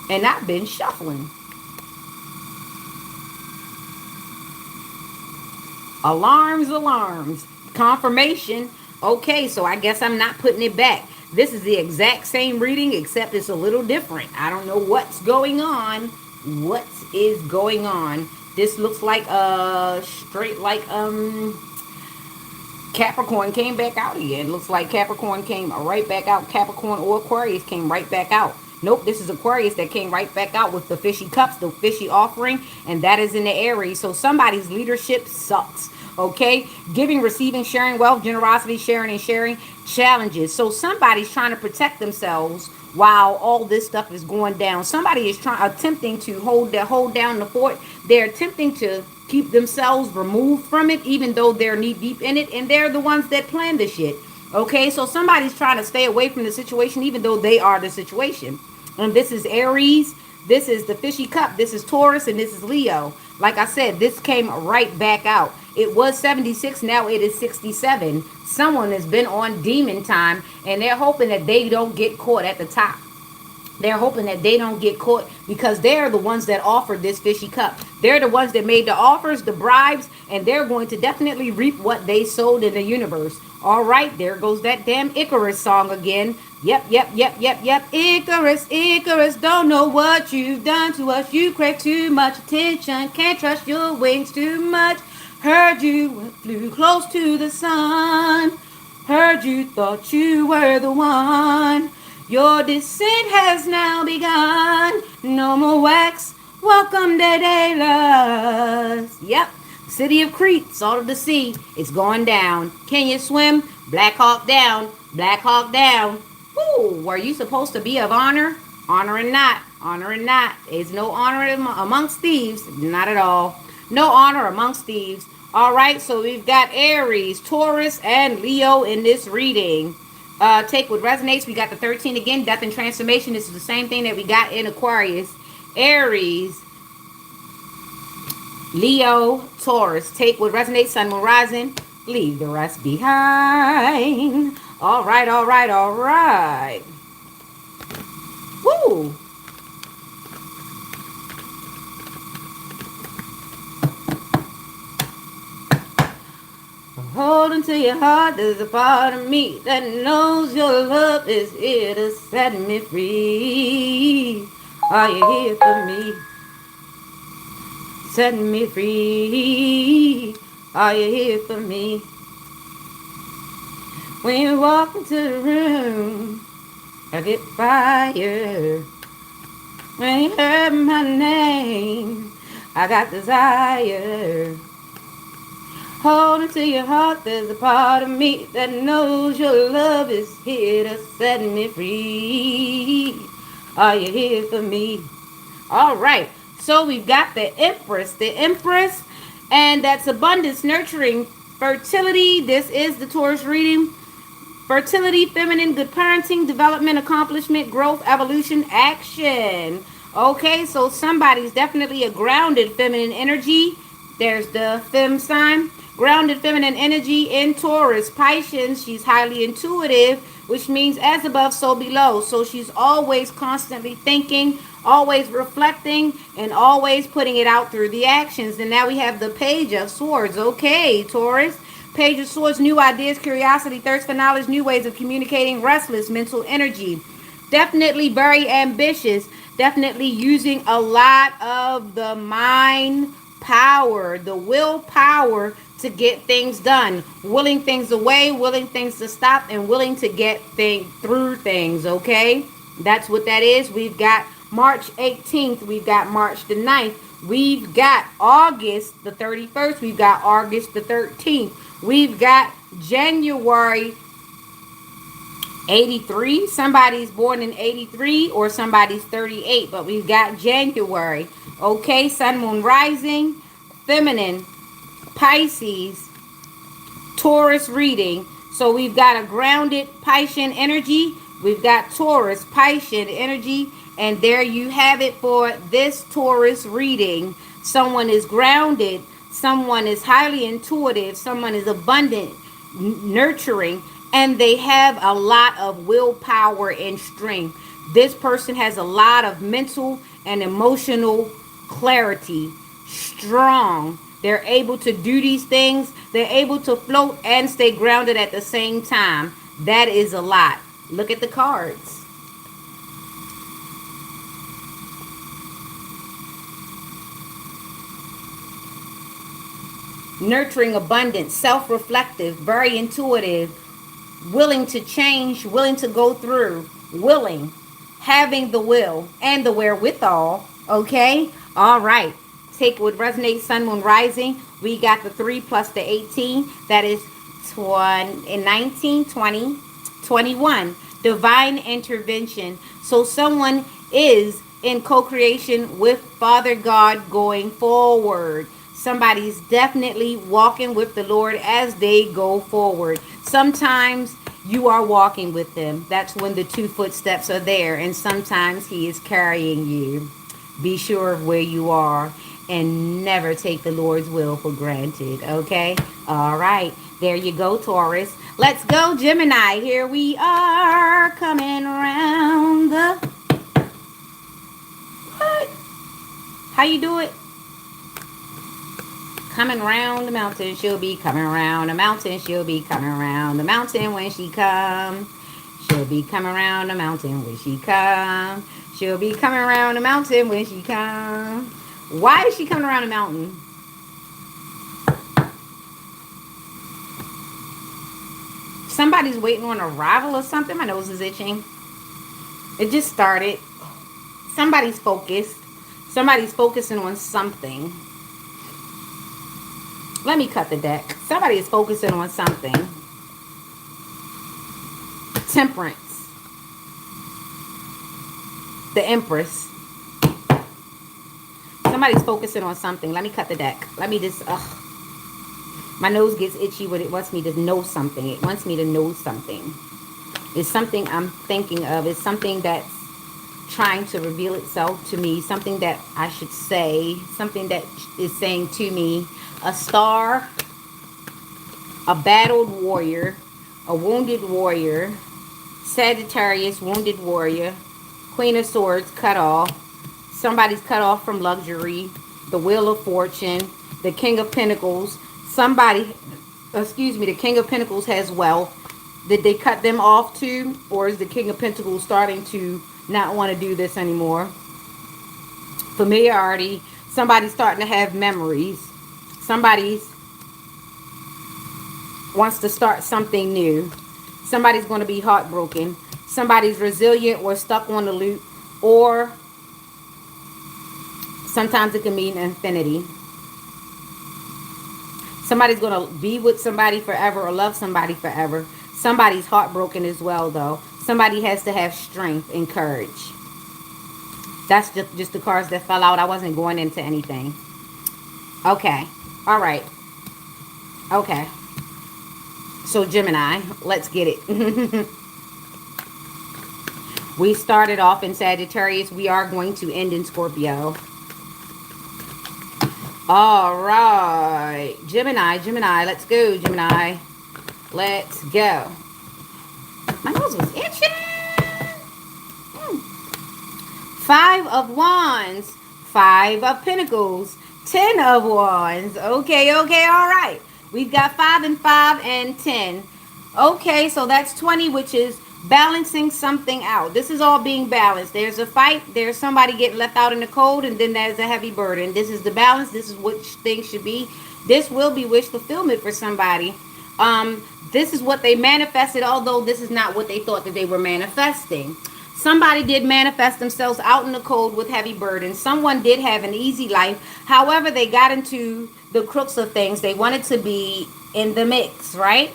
[SPEAKER 1] And I've been shuffling. Alarms, alarms. Confirmation. Okay, so I guess I'm not putting it back. This is the exact same reading, except it's a little different. I don't know what's going on. What is going on? This looks like straight like Capricorn came back out again. Looks like Capricorn came right back out. Capricorn or Aquarius came right back out. Nope, this is Aquarius that came right back out with the fishy cups, the fishy offering, and that is in the Aries. So somebody's leadership sucks. Okay, giving, receiving, sharing, wealth, generosity, sharing, and sharing, challenges. So somebody's trying to protect themselves while all this stuff is going down. Somebody is attempting to hold down the fort. They're attempting to keep themselves removed from it, even though they're knee deep in it, and they're the ones that plan the shit. Okay, so somebody's trying to stay away from the situation, even though they are the situation. And this is Aries. This is the fishy cup. This is Taurus, and this is Leo. Like I said, this came right back out. It was 76, now it is 67. Someone has been on demon time, and they're hoping that they don't get caught at the top. They're hoping that they don't get caught because they're the ones that offered this fishy cup. They're the ones that made the offers, the bribes, and they're going to definitely reap what they sowed in the universe. All right, there goes that damn Icarus song again. Yep, yep, yep, yep, yep. Icarus, Icarus, don't know what you've done to us. You crave too much attention, can't trust your wings too much. Heard you flew close to the sun. Heard you thought you were the one. Your descent has now begun. No more wax. Welcome, Daedalus. Yep. City of Crete, salt of the sea. It's going down. Can you swim? Black Hawk down. Black Hawk down. Woo. Were you supposed to be of honor? Honor and not. Honor and not. There's no honor amongst thieves. Not at all. No honor amongst thieves. All right, so we've got Aries, Taurus, and Leo in this reading. Take what resonates. We got the 13 again, death and transformation. This is the same thing that we got in Aquarius. Aries, Leo, Taurus. Take what resonates, sun, moon, rising. Leave the rest behind. All right, all right, all right. Woo! Hold into your heart, there's a part of me that knows your love is here to set me free. Are you here for me? Set me free. Are you here for me? When you walk into the room, I get fire. When you heard my name, I got desire. Hold into your heart, there's a part of me that knows your love is here to set me free. Are you here for me? All right, so we've got the Empress, and that's abundance, nurturing, fertility. This is the Taurus reading. Fertility, feminine, good parenting, development, accomplishment, growth, evolution, action. Okay, so somebody's definitely a grounded feminine energy. There's the fem sign. Grounded feminine energy in Taurus. Pisces, she's highly intuitive, which means as above, so below. So she's always constantly thinking, always reflecting, and always putting it out through the actions. And now we have the Page of Swords. Okay, Taurus. Page of Swords, new ideas, curiosity, thirst for knowledge, new ways of communicating, restless mental energy. Definitely very ambitious. Definitely using a lot of the mind power, the willpower to get things done, willing things away, willing things to stop, and willing to get through things. Okay, that's what that is. We've got March 18th, we've got March the 9th, we've got August the 31st, we've got August the 13th, we've got January 83. Somebody's born in 83 or somebody's 38, but we've got January. Okay, sun, moon, rising, feminine, Pisces, Taurus reading. So we've got a grounded Piscean energy. We've got Taurus, Piscean energy. And there you have it for this Taurus reading. Someone is grounded. Someone is highly intuitive. Someone is abundant, nurturing. And they have a lot of willpower and strength. This person has a lot of mental and emotional clarity. Strong. They're able to do these things. They're able to float and stay grounded at the same time. That is a lot. Look at the cards. Nurturing, abundant, self-reflective, very intuitive, willing to change, willing to go through, willing, having the will and the wherewithal. Okay? All right. Take what resonates, sun, moon, rising. We got the 3 plus the 18. That is 19, 20, 21. divine intervention. So someone is in co-creation with Father God going forward. Somebody's definitely walking with the Lord as they go forward. Sometimes you are walking with them. That's when the two footsteps are there. And sometimes he is carrying you. Be sure of where you are and never take the Lord's will for granted. Okay? All right. There you go, Taurus. Let's go, Gemini. Here we are coming around the... What? How you do it? Coming round the mountain, she'll be coming around the mountain, she'll be coming around the mountain when she come. She'll be coming around the mountain when she come. She'll be coming around the mountain when she come. Why is she coming around the mountain? Somebody's waiting on arrival or something. My nose is itching. It just started. Somebody's focused. Somebody's focusing on something. Let me cut the deck. Somebody is focusing on something. Temperance. The Empress. Somebody's focusing on something. Let me cut the deck. Let me just... My nose gets itchy when it wants me to know something. It wants me to know something. It's something I'm thinking of. It's something that's trying to reveal itself to me. Something that I should say. Something that is saying to me. A star, a battled warrior, a wounded warrior, Sagittarius, wounded warrior, Queen of Swords, cut off. Somebody's cut off from luxury, the Wheel of Fortune, the King of Pentacles. Somebody, the King of Pentacles has wealth. Did they cut them off too? Or is the King of Pentacles starting to not want to do this anymore? Familiarity. Somebody's starting to have memories. Somebody wants to start something new. Somebody's going to be heartbroken. Somebody's resilient or stuck on the loop. Or sometimes it can mean infinity. Somebody's going to be with somebody forever or love somebody forever. Somebody's heartbroken as well, though. Somebody has to have strength and courage. That's just the cards that fell out. I wasn't going into anything. Okay. All right. Okay. So Gemini, let's get it. We started off in Sagittarius. We are going to end in Scorpio. All right. Gemini. Let's go, Gemini. Let's go. My nose was itching. 5 of Wands. 5 of Pentacles. 10 of Wands. Okay, all right. We've got 5 and 5 and 10. Okay, so that's 20, which is balancing something out. This is all being balanced. There's a fight. There's somebody getting left out in the cold, and then there's a heavy burden. This is the balance. This is what things should be. This will be wish fulfillment for somebody. This is what they manifested, although this is not what they thought that they were manifesting. Somebody did manifest themselves out in the cold with heavy burdens. Someone did have an easy life. However, they got into the crux of things. They wanted to be in the mix, right?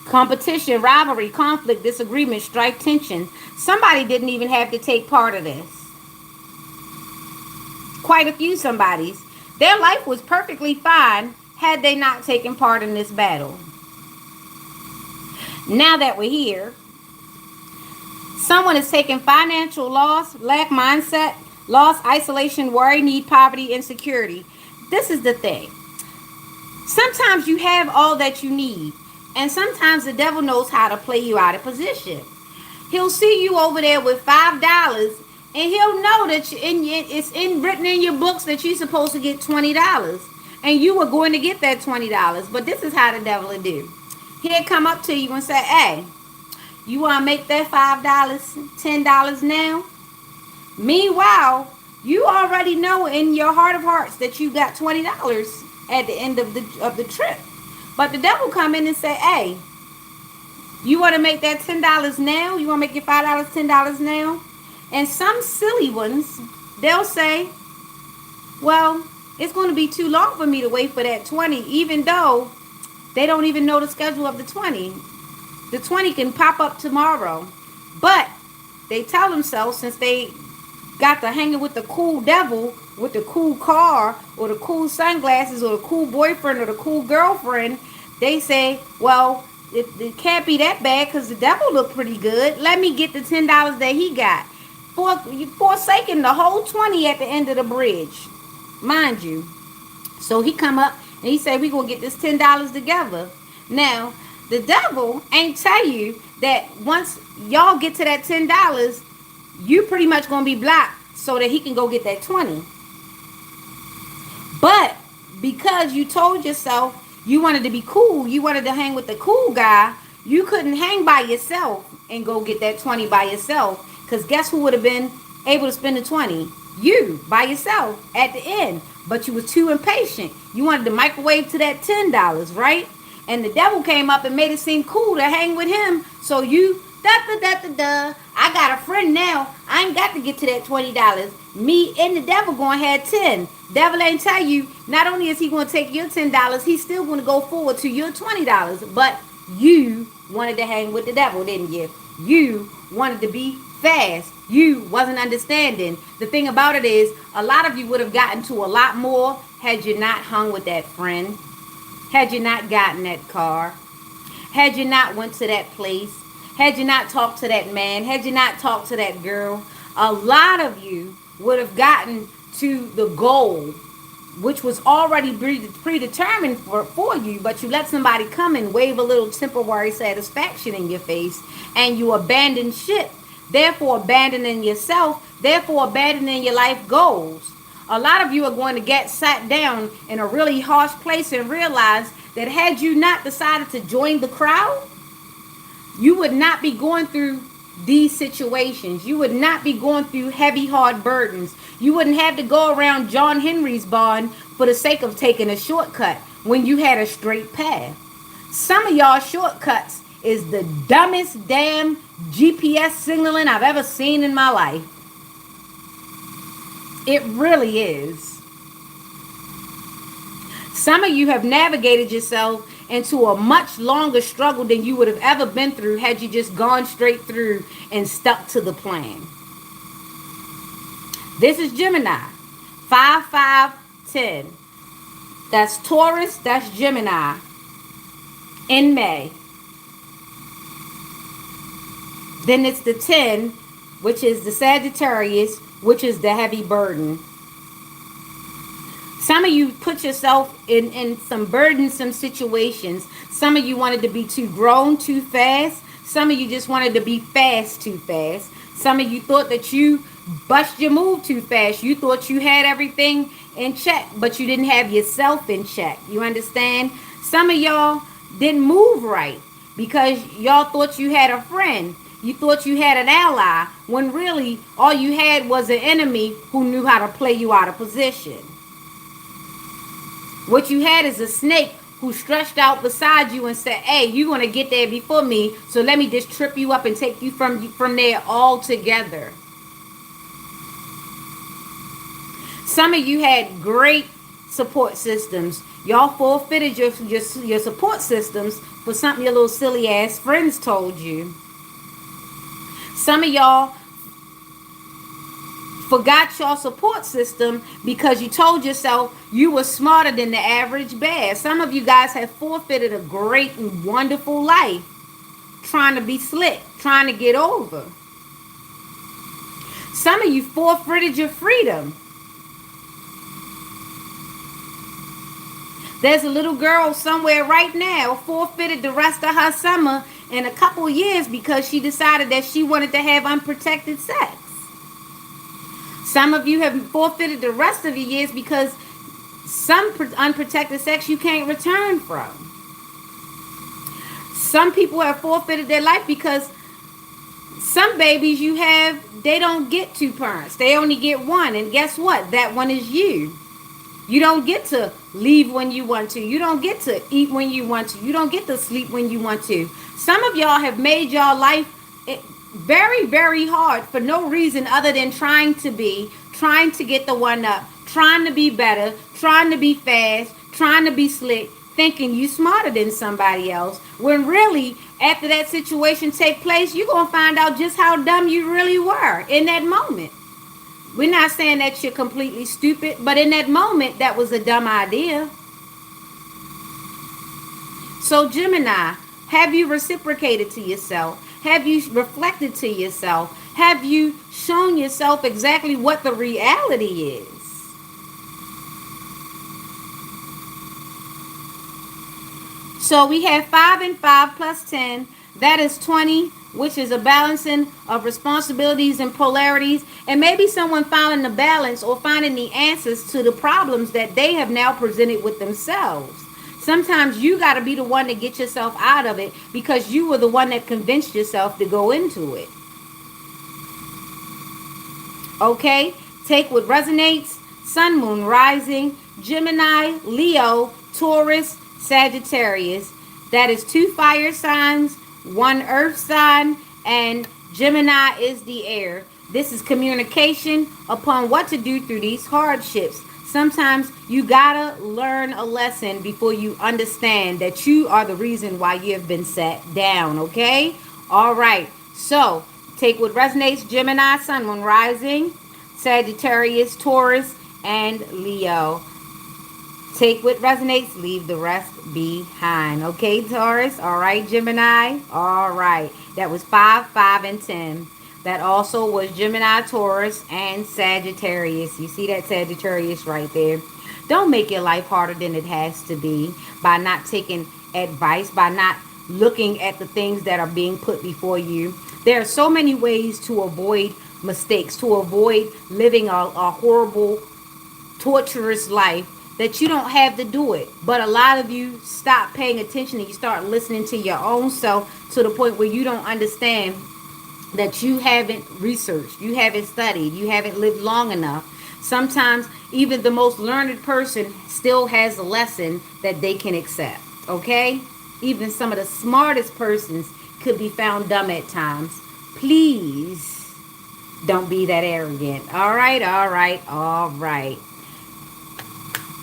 [SPEAKER 1] Competition, rivalry, conflict, disagreement, strife, tension. Somebody didn't even have to take part of this. Quite a few somebodies. Their life was perfectly fine had they not taken part in this battle. Now that we're here, someone is taking financial loss, lack mindset, loss, isolation, worry, need, poverty, insecurity. This is the thing. Sometimes you have all that you need. And sometimes the devil knows how to play you out of position. He'll see you over there with $5, and he'll know that it's written in your books that you're supposed to get $20. And you were going to get that $20. But this is how the devil will do. He'll come up to you and say, hey, you want to make that $5, $10 now? Meanwhile, you already know in your heart of hearts that you got $20 at the end of the trip. But the devil come in and say, hey, you want to make that $10 now? You want to make your $5, $10 now? And some silly ones, they'll say, well, it's going to be too long for me to wait for that 20, even though they don't even know the schedule of the 20. The 20 can pop up tomorrow. But they tell themselves, since they got to hanging with the cool devil, with the cool car, or the cool sunglasses, or the cool boyfriend, or the cool girlfriend, they say, well, it can't be that bad because the devil looked pretty good. Let me get the $10 that he got. Forsaking the whole 20 at the end of the bridge, mind you. So he come up and he said, we gonna get this $10 together. Now, the devil ain't tell you that once y'all get to that $10, you pretty much gonna be blocked so that he can go get that 20. But because you told yourself you wanted to be cool, you wanted to hang with the cool guy, you couldn't hang by yourself and go get that 20 by yourself. Because guess who would have been able to spend the 20? You, by yourself, at the end. But you was too impatient. You wanted to microwave to that $10, right? And the devil came up and made it seem cool to hang with him. So you, I got a friend now. I ain't got to get to that $20. Me and the devil going to have 10. Devil ain't tell you, not only is he going to take your $10, he's still going to go forward to your $20. But you wanted to hang with the devil, didn't you? You wanted to be fast. You wasn't understanding. The thing about it is, a lot of you would have gotten to a lot more had you not hung with that friend, had you not gotten that car, had you not went to that place, had you not talked to that man, had you not talked to that girl. A lot of you would have gotten to the goal, which was already predetermined for you, but you let somebody come and wave a little temporary satisfaction in your face, and you abandon ship, therefore abandoning yourself, therefore abandoning your life goals. A lot of you are going to get sat down in a really harsh place and realize that had you not decided to join the crowd, you would not be going through these situations. You would not be going through heavy, hard burdens. You wouldn't have to go around John Henry's barn for the sake of taking a shortcut when you had a straight path. Some of y'all shortcuts is the dumbest damn GPS signaling I've ever seen in my life. It really is. Some of you have navigated yourself into a much longer struggle than you would have ever been through had you just gone straight through and stuck to the plan. This is Gemini. 5-5-10. That's Taurus, that's Gemini. In May. Then it's the 10, which is the Sagittarius, which is the heavy burden. Some of you put yourself in some burdensome situations. Some of you wanted to be too grown too fast. Some of you just wanted to be fast too fast. Some of you thought that you bust your move too fast. You thought you had everything in check, but you didn't have yourself in check. You understand? Some of y'all didn't move right because y'all thought you had a friend. You thought you had an ally when really all you had was an enemy who knew how to play you out of position. What you had is a snake who stretched out beside you and said, hey, you're going to get there before me, so let me just trip you up and take you from there altogether. Some of you had great support systems. Y'all forfeited your support systems for something your little silly ass friends told you. Some of y'all forgot your support system because you told yourself you were smarter than the average bear. Some of you guys have forfeited a great and wonderful life trying to be slick, trying to get over. Some of you forfeited your freedom. There's a little girl somewhere right now forfeited the rest of her summer in a couple years because she decided that she wanted to have unprotected sex. Some of you have forfeited the rest of your years because some unprotected sex you can't return from. Some people have forfeited their life because some babies you have, they don't get two parents. They only get one. And guess what? That one is you. You don't get to leave when you want to. You don't get to eat when you want to. You don't get to sleep when you want to. Some of y'all have made your life very, very hard for no reason other than trying to get the one up, trying to be better, trying to be fast, trying to be slick, thinking you smarter than somebody else, when really after that situation take place, you're going to find out just how dumb you really were in that moment. We're not saying that you're completely stupid, but in that moment, that was a dumb idea. So, Gemini, have you reciprocated to yourself? Have you reflected to yourself? Have you shown yourself exactly what the reality is? So we have 5 and 5 plus 10. That is 20, which is a balancing of responsibilities and polarities. And maybe someone finding the balance or finding the answers to the problems that they have now presented with themselves. Sometimes you got to be the one to get yourself out of it because you were the one that convinced yourself to go into it. Okay? Take what resonates. Sun, Moon, Rising, Gemini, Leo, Taurus, Sagittarius. That is 2 fire signs, 1 earth sign, and Gemini is the air. This is communication upon what to do through these hardships. Sometimes you gotta learn a lesson before you understand that you are the reason why you have been sat down, okay? All right, so take what resonates. Gemini, Sun, Moon, Rising, Sagittarius, Taurus, and Leo. Take what resonates, leave the rest behind. Okay, Taurus? All right, Gemini? All right. That was 5, 5, and 10. That also was Gemini, Taurus, and Sagittarius. You see that Sagittarius right there? Don't make your life harder than it has to be by not taking advice, by not looking at the things that are being put before you. There are so many ways to avoid mistakes, to avoid living a horrible, torturous life that you don't have to do it. But a lot of you stop paying attention and you start listening to your own self to the point where you don't understand that you haven't researched, you haven't studied, you haven't lived long enough. Sometimes even the most learned person still has a lesson that they can accept. Okay? Even some of the smartest persons could be found dumb at times. Please don't be that arrogant. All right, all right, all right.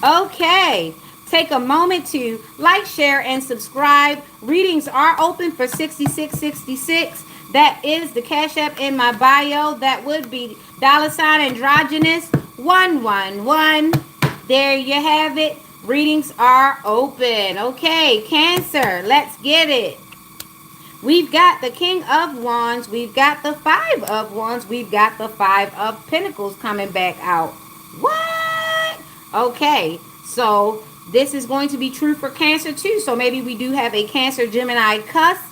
[SPEAKER 1] Okay. Take a moment to like, share, and subscribe. Readings are open for 6666. That is the Cash App in my bio. That would be $androgynous 111. There you have it. Readings are open. Okay, Cancer, let's get it. We've got the King of Wands. We've got the 5 of Wands. We've got the 5 of Pentacles coming back out. What? Okay, so this is going to be true for Cancer too. So maybe we do have a Cancer Gemini cusp,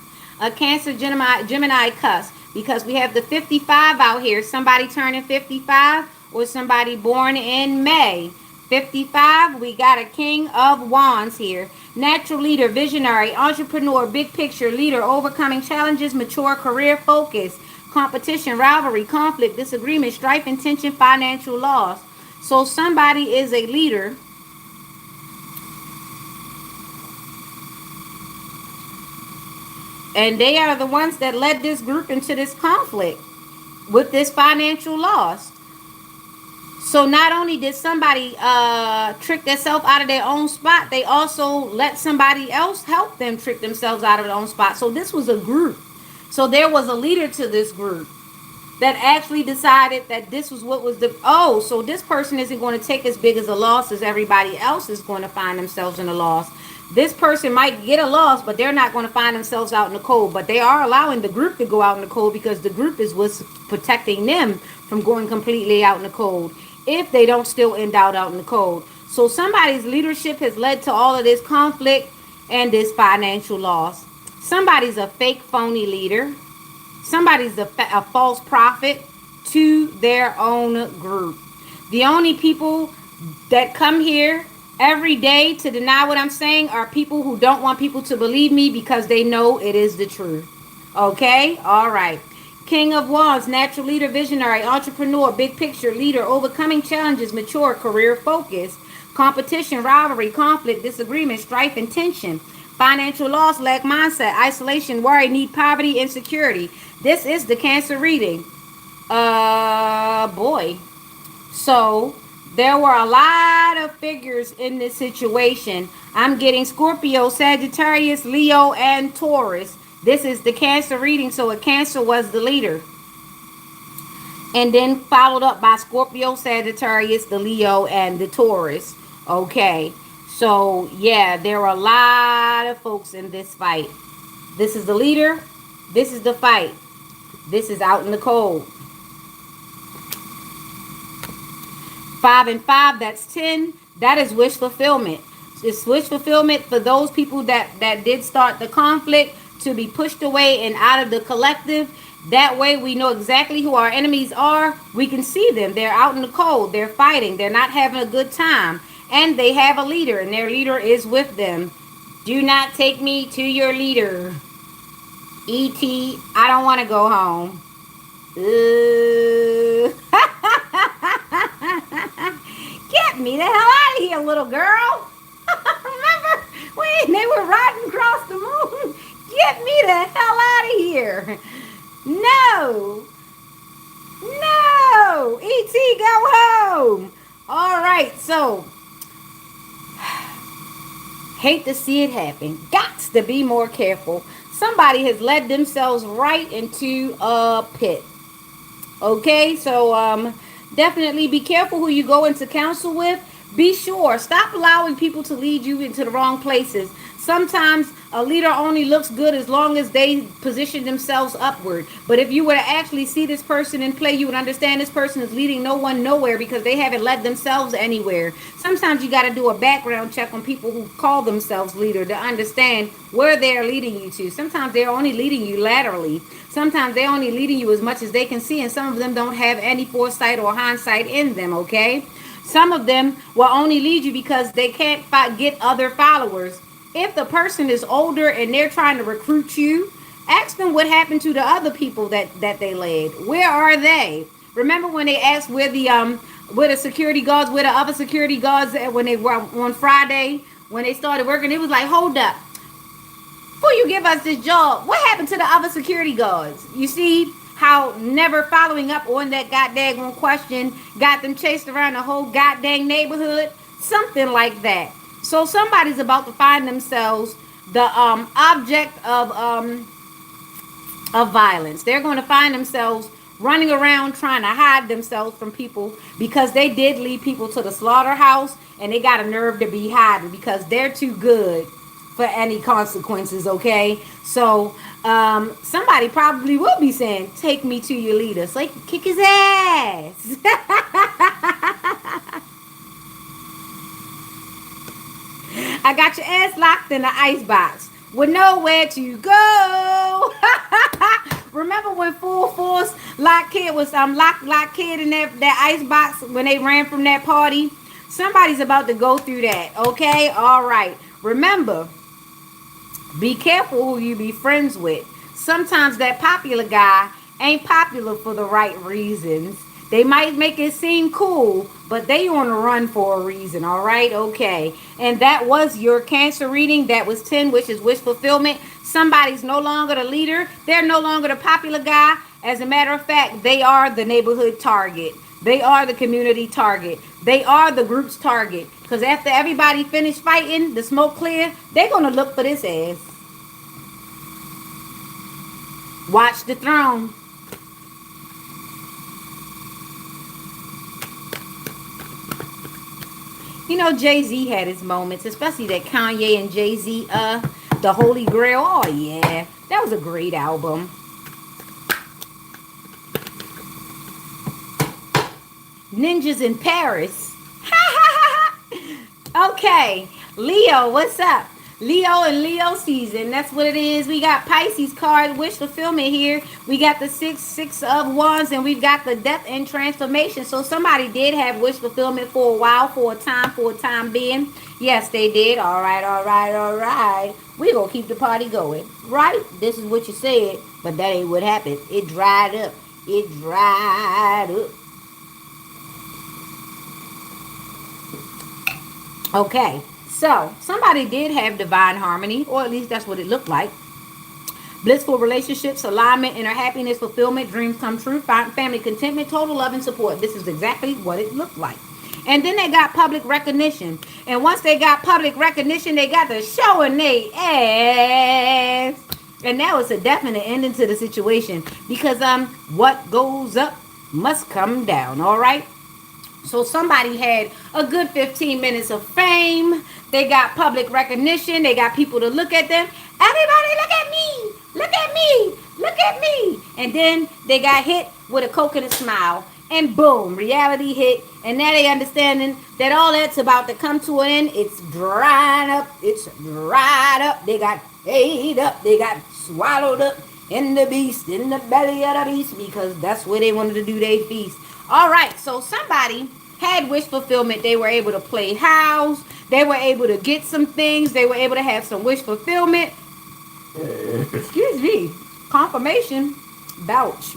[SPEAKER 1] a Cancer Gemini cusp, because we have the 55 out here. Somebody turning 55 or somebody born in May. 55, we got a King of Wands here. Natural leader, visionary, entrepreneur, big picture leader, overcoming challenges, mature, career focus, competition, rivalry, conflict, disagreement, strife, intention, financial loss. So somebody is a leader. And they are the ones that led this group into this conflict with this financial loss. So not only did somebody trick themselves out of their own spot, they also let somebody else help them trick themselves out of their own spot. So this was a group. So there was a leader to this group that actually decided that this was what was so this person isn't going to take as big as a loss as everybody else is going to find themselves in a loss. This person might get a loss, but they're not going to find themselves out in the cold. But they are allowing the group to go out in the cold because the group is what's protecting them from going completely out in the cold if they don't still end out in the cold. So somebody's leadership has led to all of this conflict and this financial loss. Somebody's a fake, phony leader. Somebody's a false prophet to their own group. The only people that come here every day to deny what I'm saying are people who don't want people to believe me because they know it is the truth. Okay? All right. King of Wands, natural leader, visionary, entrepreneur, big picture leader, overcoming challenges, mature, career focus, competition, rivalry, conflict, disagreement, strife, and tension, financial loss, lack mindset, isolation, worry, need, poverty, insecurity. This is the Cancer reading. Boy. So There were a lot of figures in this situation. I'm getting Scorpio, Sagittarius, Leo, and Taurus. This is the Cancer reading, so a Cancer was the leader. And then followed up by Scorpio, Sagittarius, the Leo, and the Taurus. Okay, so yeah, there are a lot of folks in this fight. This is the leader. This is the fight. This is out in the cold. 5 and 5, that's 10. That is wish fulfillment. It's wish fulfillment for those people that did start the conflict to be pushed away and out of the collective. That way we know exactly who our enemies are. We can see them. They're out in the cold. They're fighting. They're not having a good time. And they have a leader, and their leader is with them. Do not take me to your leader. E.T., I don't want to go home. Get me the hell out of here, little girl. Remember when they were riding across the moon? Get me the hell out of here. No. No. E.T., go home. All right, so hate to see it happen. Got to be more careful. Somebody has led themselves right into a pit. Okay, so definitely be careful who you go into counsel with. Be sure. Stop allowing people to lead you into the wrong places. Sometimes a leader only looks good as long as they position themselves upward. But if you were to actually see this person in play, you would understand this person is leading no one nowhere because they haven't led themselves anywhere. Sometimes you got to do a background check on people who call themselves leader to understand where they're leading you to. Sometimes they're only leading you laterally. Sometimes they're only leading you as much as they can see, and some of them don't have any foresight or hindsight in them, okay? Some of them will only lead you because they can't get other followers. If the person is older and they're trying to recruit you, ask them what happened to the other people that they led. Where are they? Remember when they asked where the security guards, where the other security guards when they were on Friday when they started working? It was like, hold up, before you give us this job, what happened to the other security guards? You see how never following up on that goddamn question got them chased around the whole goddamn neighborhood? Something like that. So somebody's about to find themselves the object of violence. They're going to find themselves running around trying to hide themselves from people because they did lead people to the slaughterhouse, and they got a nerve to be hiding because they're too good for any consequences, okay? So somebody probably will be saying, take me to your leader so he can kick his ass. I got your ass locked in the ice box with nowhere to go. Remember when Full Force locked Kid was locked Kid in that ice box when they ran from that party? Somebody's about to go through that, okay? All right. Remember, be careful who you be friends with. Sometimes that popular guy ain't popular for the right reasons. They might make it seem cool, but they on the run for a reason, all right? Okay. And that was your Cancer reading. That was 10, which is wish fulfillment. Somebody's no longer the leader. They're no longer the popular guy. As a matter of fact, they are the neighborhood target. They are the community target. They are the group's target. Because after everybody finished fighting, the smoke clear, they're going to look for this ass. Watch the throne. You know, Jay-Z had his moments, especially that Kanye and Jay-Z, The Holy Grail. Oh, yeah. That was a great album. Ninjas in Paris. Okay. Leo, what's up? Leo and Leo season. That's what it is. We got Pisces card, wish fulfillment here. We got the six of wands, and we've got the death and transformation. So somebody did have wish fulfillment for a while, for a time being. Yes, they did. All right, all right, all right. We gonna keep the party going, right? This is what you said, but that ain't what happened. It dried up. It dried up. Okay. So, somebody did have divine harmony, or at least that's what it looked like. Blissful relationships, alignment, inner happiness, fulfillment, dreams come true, family contentment, total love and support. This is exactly what it looked like. And then they got public recognition. And once they got public recognition, they got the showing they ass. And that was a definite ending to the situation. Because what goes up must come down, all right? So somebody had a good 15 minutes of fame. They got public recognition. They got people to look at them. Everybody look at me. Look at me. Look at me. And then they got hit with a coconut smile. And boom, reality hit. And now they understanding that all that's about to come to an end. It's dried up. It's dried up. They got ate up. They got swallowed up in the beast, in the belly of the beast, because that's where they wanted to do their feast. All right, so somebody had wish fulfillment. They were able to play house. They were able to get some things. They were able to have some wish fulfillment. Excuse me. Confirmation. Vouch.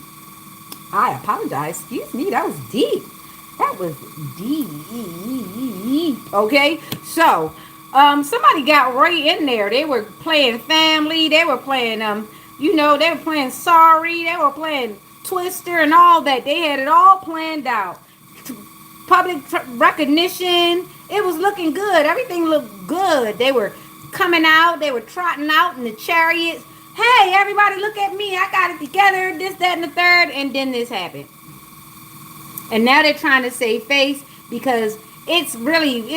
[SPEAKER 1] I apologize. Excuse me. That was deep. That was deep. Okay, so somebody got right in there. They were playing family. They were playing they were playing sorry. They were playing Twister and all that. They had it all planned out. Public recognition. It was looking good. Everything looked good. They were coming out. They were trotting out in the chariots. Hey, everybody, look at me. I got it together. This, that, and the third. And then this happened. And now they're trying to save face because it's really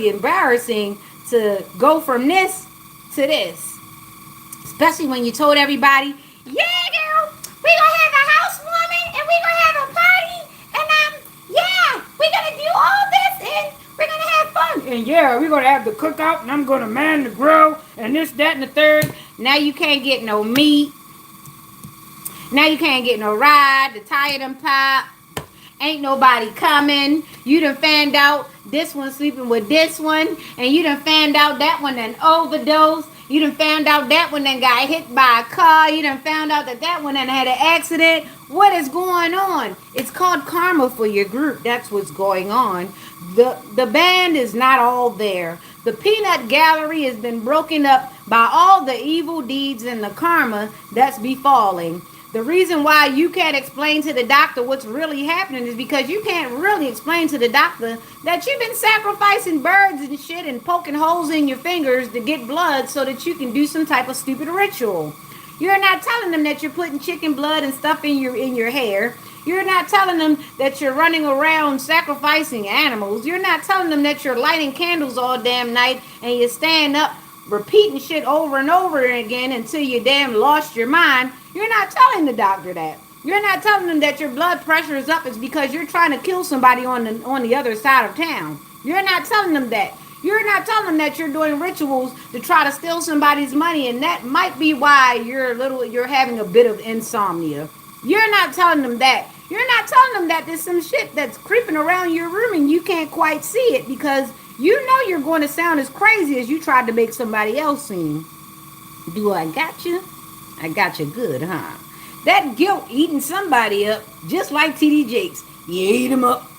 [SPEAKER 1] embarrassing to go from this to this. Especially when you told everybody, yeah, girl, we gonna have a housewarming and we gonna have a party and yeah, we gonna do all this and we're gonna have fun. And yeah, we're gonna have the cookout and I'm gonna man the grill and this, that, and the third. Now you can't get no meat. Now you can't get no ride. The tire done pop. Ain't nobody coming. You done found out this one sleeping with this one. And you done found out that one done overdosed. You done found out that one done got hit by a car. You done found out that one done had an accident. What is going on? It's called karma for your group. That's what's going on. The band is not all there. The peanut gallery has been broken up by all the evil deeds and the karma that's befalling. The reason why you can't explain to the doctor what's really happening is because you can't really explain to the doctor that you've been sacrificing birds and shit and poking holes in your fingers to get blood so that you can do some type of stupid ritual. You're not telling them that you're putting chicken blood and stuff in your hair. You're not telling them that you're running around sacrificing animals. You're not telling them that you're lighting candles all damn night and you stand up repeating shit over and over again until you damn lost your mind. You're not telling the doctor that. You're not telling them that your blood pressure is up. It's because you're trying to kill somebody on the other side of town. You're not telling them that. You're not telling them that you're doing rituals to try to steal somebody's money, and that might be why you're having a bit of insomnia. You're not telling them that. You're not telling them that there's some shit that's creeping around your room and you can't quite see it because you know you're going to sound as crazy as you tried to make somebody else seem. Do I got you? I got you good, huh? That guilt eating somebody up, just like TD Jakes. You eat him up.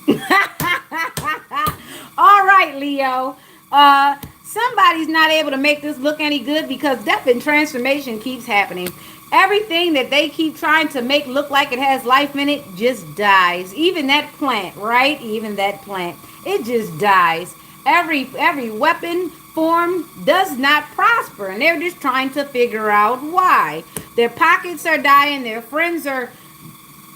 [SPEAKER 1] All right, Leo. Somebody's not able to make this look any good because death and transformation keeps happening. Everything that they keep trying to make look like it has life in it just dies. Even that plant, right? Even that plant. It just dies. Every weapon form does not prosper, and they're just trying to figure out why. Their pockets are dying. Their friends are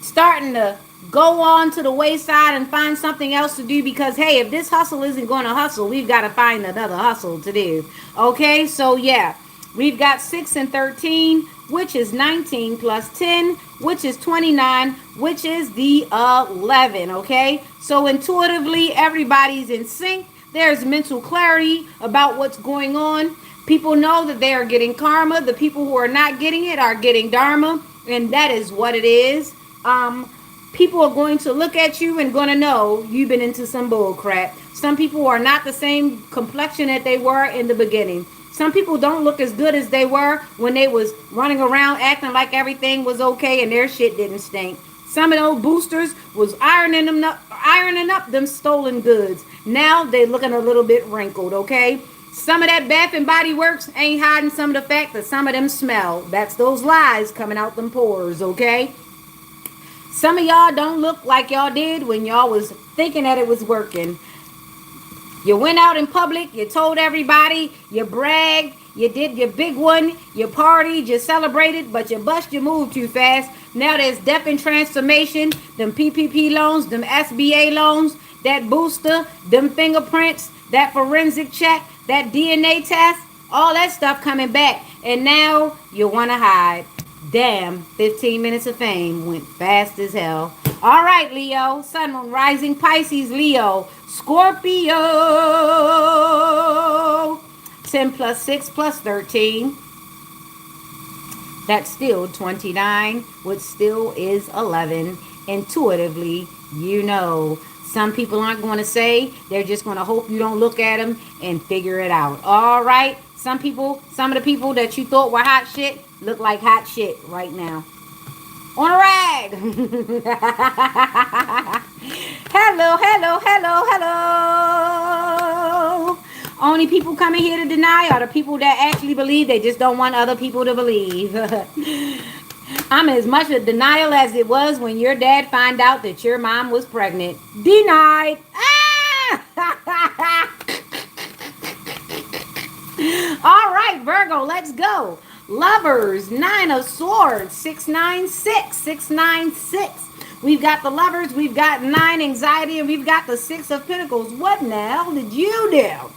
[SPEAKER 1] starting to go on to the wayside and find something else to do because, hey, if this hustle isn't going to hustle, we've got to find another hustle to do. Okay, so yeah, we've got 6 and 13, which is 19 plus 10, which is 29, which is the 11. Okay, so intuitively, everybody's in sync. There's mental clarity about what's going on. People know that they are getting karma. The people who are not getting it are getting dharma, and that is what it is. People are going to look at you and going to know you've been into some bull crap. Some people are not the same complexion that they were in the beginning. Some people don't look as good as they were when they was running around acting like everything was okay and their shit didn't stink. Some of those boosters was ironing up them stolen goods. Now they looking a little bit wrinkled, okay? Some of that Bath and Body Works ain't hiding some of the fact that some of them smell. That's those lies coming out them pores, okay? Some of y'all don't look like y'all did when y'all was thinking that it was working. You went out in public, you told everybody, you bragged, you did your big one, you partied, you celebrated, but you bust your move too fast. Now there's death and transformation, them PPP loans, them SBA loans, that booster, them fingerprints, that forensic check, that DNA test, all that stuff coming back. And now you want to hide. Damn, 15 minutes of fame went fast as hell. All right, Leo. Sun, moon, rising, Pisces, Leo, Scorpio. 10 plus 6 plus 13. That's still 29, which still is 11. Intuitively, you know. Some people aren't going to say. They're just going to hope you don't look at them and figure it out. All right. Some people, some of the people that you thought were hot shit look like hot shit right now. On a rag. Hello, hello, hello, hello. Only people coming here to deny are the people that actually believe. They just don't want other people to believe. I'm as much a denial as it was when your dad found out that your mom was pregnant. Denied. Ah! All right, Virgo, let's go. Lovers, 9 of Swords, 696, 696. We've got the Lovers, we've got 9 anxiety, and we've got the 6 of Pentacles. What in the hell did you do?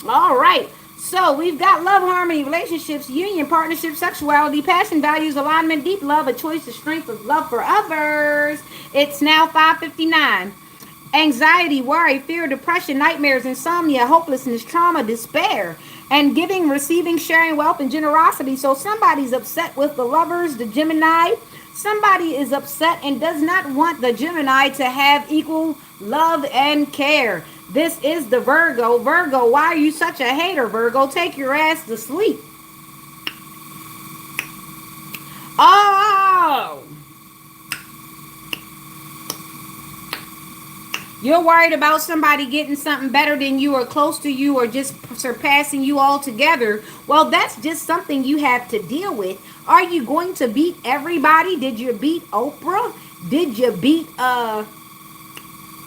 [SPEAKER 1] All right. So we've got love, harmony, relationships, union, partnership, sexuality, passion, values, alignment, deep love, a choice, a strength of love for others. It's now 5:59. Anxiety, worry, fear, depression, nightmares, insomnia, hopelessness, trauma, despair, and giving, receiving, sharing, wealth, and generosity. So somebody's upset with the Lovers, the Gemini. Somebody is upset and does not want the Gemini to have equal love and care. This is the Virgo. Virgo, why are you such a hater, Virgo? Take your ass to sleep. Oh! You're worried about somebody getting something better than you or close to you or just surpassing you altogether. Well, that's just something you have to deal with. Are you going to beat everybody? Did you beat Oprah? Did you beat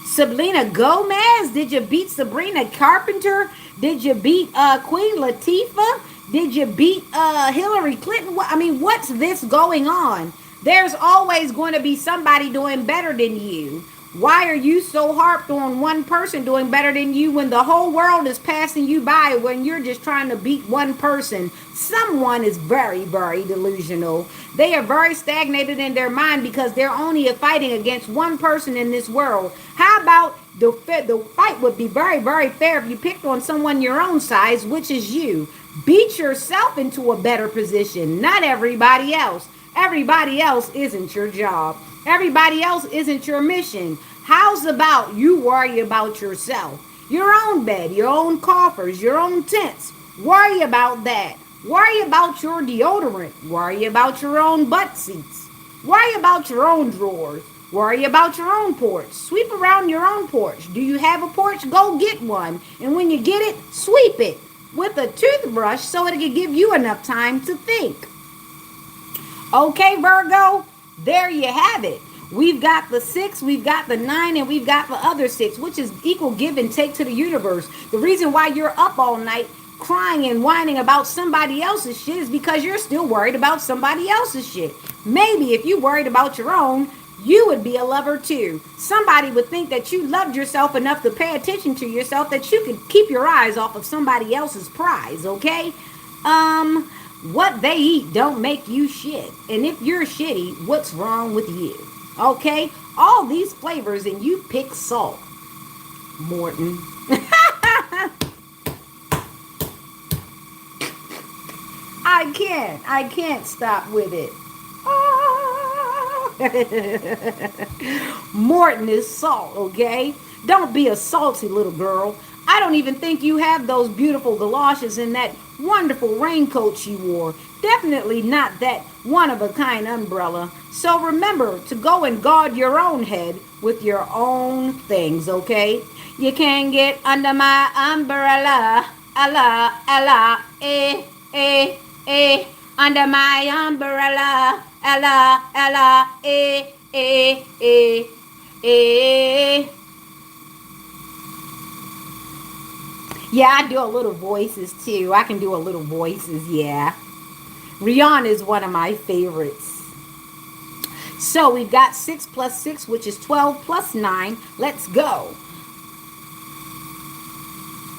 [SPEAKER 1] Selena Gomez? Did you beat Sabrina Carpenter? Did you beat Queen Latifah? Did you beat Hillary Clinton? I mean, what's this going on? There's always going to be somebody doing better than you. Why are you so harped on one person doing better than you when the whole world is passing you by when you're just trying to beat one person? Someone is very, very delusional. They are very stagnated in their mind because they're only fighting against one person in this world. How about the fight would be very, very fair if you picked on someone your own size, which is you. Beat yourself into a better position, not everybody else. Everybody else isn't your job. Everybody else isn't your mission. How's about you worry about yourself? Your own bed, your own coffers, your own tents. Worry about that. Worry about your deodorant. Worry about your own butt seats. Worry about your own drawers. Worry about your own porch. Sweep around your own porch. Do you have a porch? Go get one. And when you get it, sweep it with a toothbrush so it can give you enough time to think. Okay, Virgo? There you have it. We've got the 6, we've got the 9, and we've got the other 6, which is equal give and take to the universe. The reason why you're up all night crying and whining about somebody else's shit is because you're still worried about somebody else's shit. Maybe if you worried about your own, you would be a lover too. Somebody would think that you loved yourself enough to pay attention to yourself that you could keep your eyes off of somebody else's prize, okay? What they eat don't make you shit. And if you're shitty, what's wrong with you? Okay? All these flavors and you pick salt. Morton. I can't stop with it. Morton is salt, okay? Don't be a salty little girl. I don't even think you have those beautiful galoshes and that wonderful raincoat you wore. Definitely not that one-of-a-kind umbrella. So remember to go and guard your own head with your own things, okay? You can't get under my umbrella. Allah, Allah, under my umbrella. Allah, Allah, Yeah, I do a little voices too. I can do a little voices, yeah. Rihanna is one of my favorites. So we've got 6 plus 6, which is 12 plus 9. Let's go.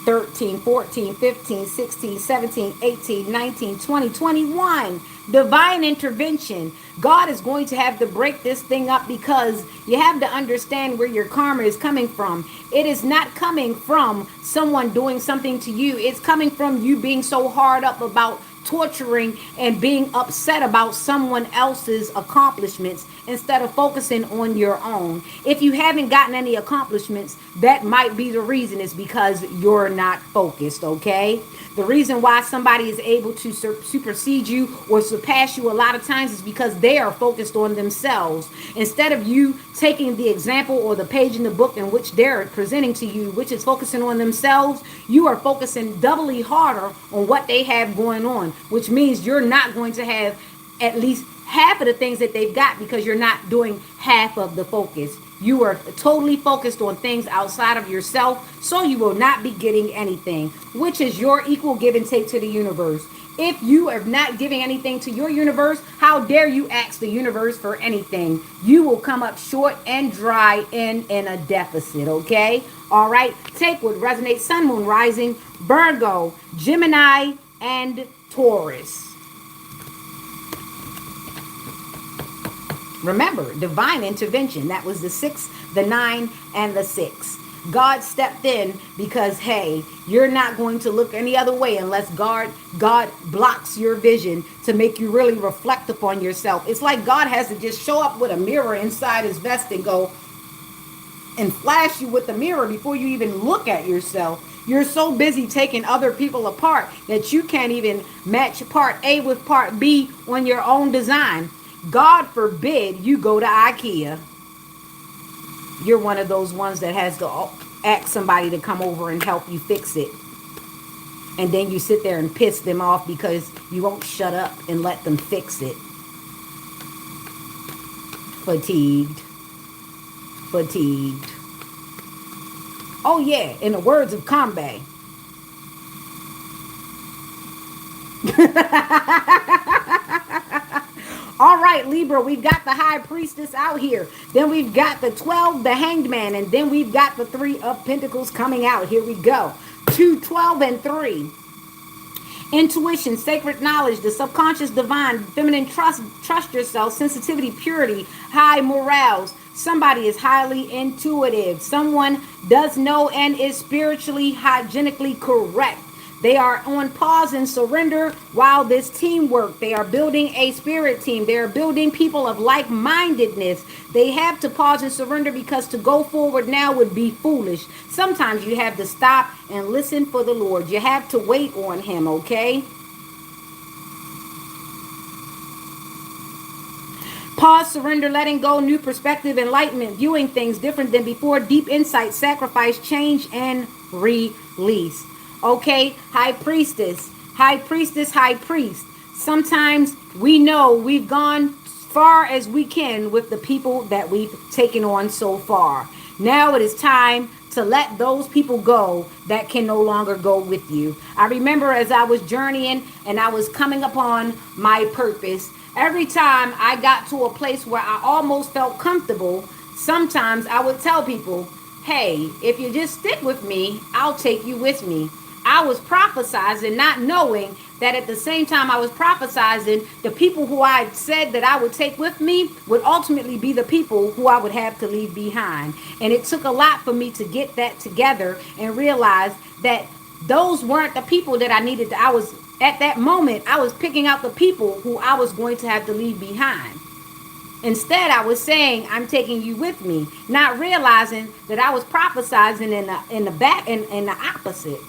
[SPEAKER 1] 13, 14, 15, 16, 17, 18, 19, 20, 21. Divine intervention. God is going to have to break this thing up because you have to understand where your karma is coming from. It is not coming from someone doing something to you. It's coming from you being so hard up about torturing and being upset about someone else's accomplishments instead of focusing on your own. If you haven't gotten any accomplishments, that might be the reason, is because you're not focused, okay? The reason why somebody is able to supersede you or surpass you a lot of times is because they are focused on themselves. Instead of you taking the example or the page in the book in which they're presenting to you, which is focusing on themselves, you are focusing doubly harder on what they have going on, which means you're not going to have at least half of the things that they've got because you're not doing half of the focus. You are totally focused on things outside of yourself, so you will not be getting anything, which is your equal give and take to the universe. If you are not giving anything to your universe, how dare you ask the universe for anything? You will come up short and dry and in a deficit, okay? All right, take what resonates. Sun, Moon, Rising, Virgo, Gemini, and Taurus. Remember, divine intervention. That was the 6, the 9, and the 6. God stepped in because, hey, you're not going to look any other way unless God blocks your vision to make you really reflect upon yourself. It's like God has to just show up with a mirror inside his vest and go and flash you with the mirror before you even look at yourself. You're so busy taking other people apart that you can't even match part A with part B on your own design. God forbid you go to IKEA. You're one of those ones that has to ask somebody to come over and help you fix it. And then you sit there and piss them off because you won't shut up and let them fix it. Fatigued. Fatigued. Oh yeah, in the words of Kambe. All right, Libra, we've got the High Priestess out here. Then we've got the 12, the Hanged Man. And then we've got the 3 of Pentacles coming out. Here we go. 2, 12, and 3. Intuition, sacred knowledge, the subconscious divine, feminine trust yourself, sensitivity, purity, high morals. Somebody is highly intuitive. Someone does know and is spiritually, hygienically correct. They are on pause and surrender while this teamwork. They are building a spirit team. They are building people of like-mindedness. They have to pause and surrender because to go forward now would be foolish. Sometimes you have to stop and listen for the Lord. You have to wait on him, okay? Pause, surrender, letting go, new perspective, enlightenment, viewing things different than before, deep insight, sacrifice, change, and release. Okay, High Priestess, High Priestess, High Priest. Sometimes we know we've gone far as we can with the people that we've taken on so far. Now it is time to let those people go that can no longer go with you. I remember as I was journeying and I was coming upon my purpose, every time I got to a place where I almost felt comfortable, sometimes I would tell people, hey, if you just stick with me, I'll take you with me. I was prophesizing, not knowing that at the same time I was prophesizing, the people who I had said that I would take with me would ultimately be the people who I would have to leave behind. And it took a lot for me to get that together and realize that those weren't the people that I needed. I was, at that moment, I was picking out the people who I was going to have to leave behind. Instead, I was saying, I'm taking you with me, not realizing that I was prophesizing in the opposite.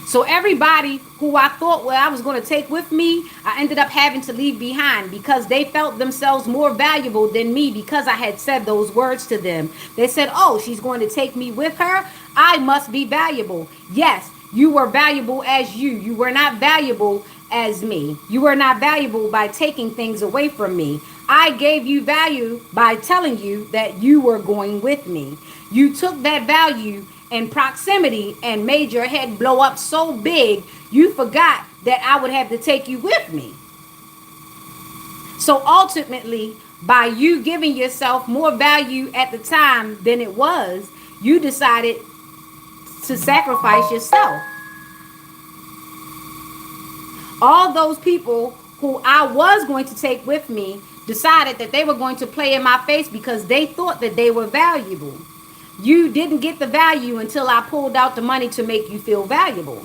[SPEAKER 1] So everybody who I thought I was going to take with me, I ended up having to leave behind because they felt themselves more valuable than me because I had said those words to them. They said, oh, she's going to take me with her. I must be valuable. Yes, you were valuable as you. You were not valuable as me. You were not valuable by taking things away from me. I gave you value by telling you that you were going with me. You took that value
[SPEAKER 2] and proximity and made your head blow up so big, you forgot that I would have to take you with me. So ultimately, by you giving yourself more value at the time than it was, you decided to sacrifice yourself. All those people who I was going to take with me decided that they were going to play in my face because they thought that they were valuable. You didn't get the value until I pulled out the money to make you feel valuable.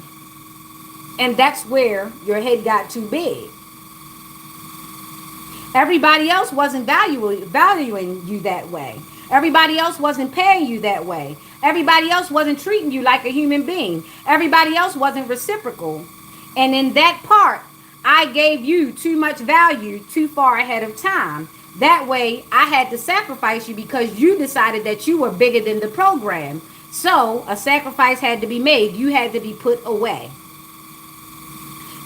[SPEAKER 2] And that's where your head got too big. Everybody else wasn't valuing you that way. Everybody else wasn't paying you that way. Everybody else wasn't treating you like a human being. Everybody else wasn't reciprocal. And in that part, I gave you too much value too far ahead of time. That way, I had to sacrifice you because you decided that you were bigger than the program. So, a sacrifice had to be made. You had to be put away.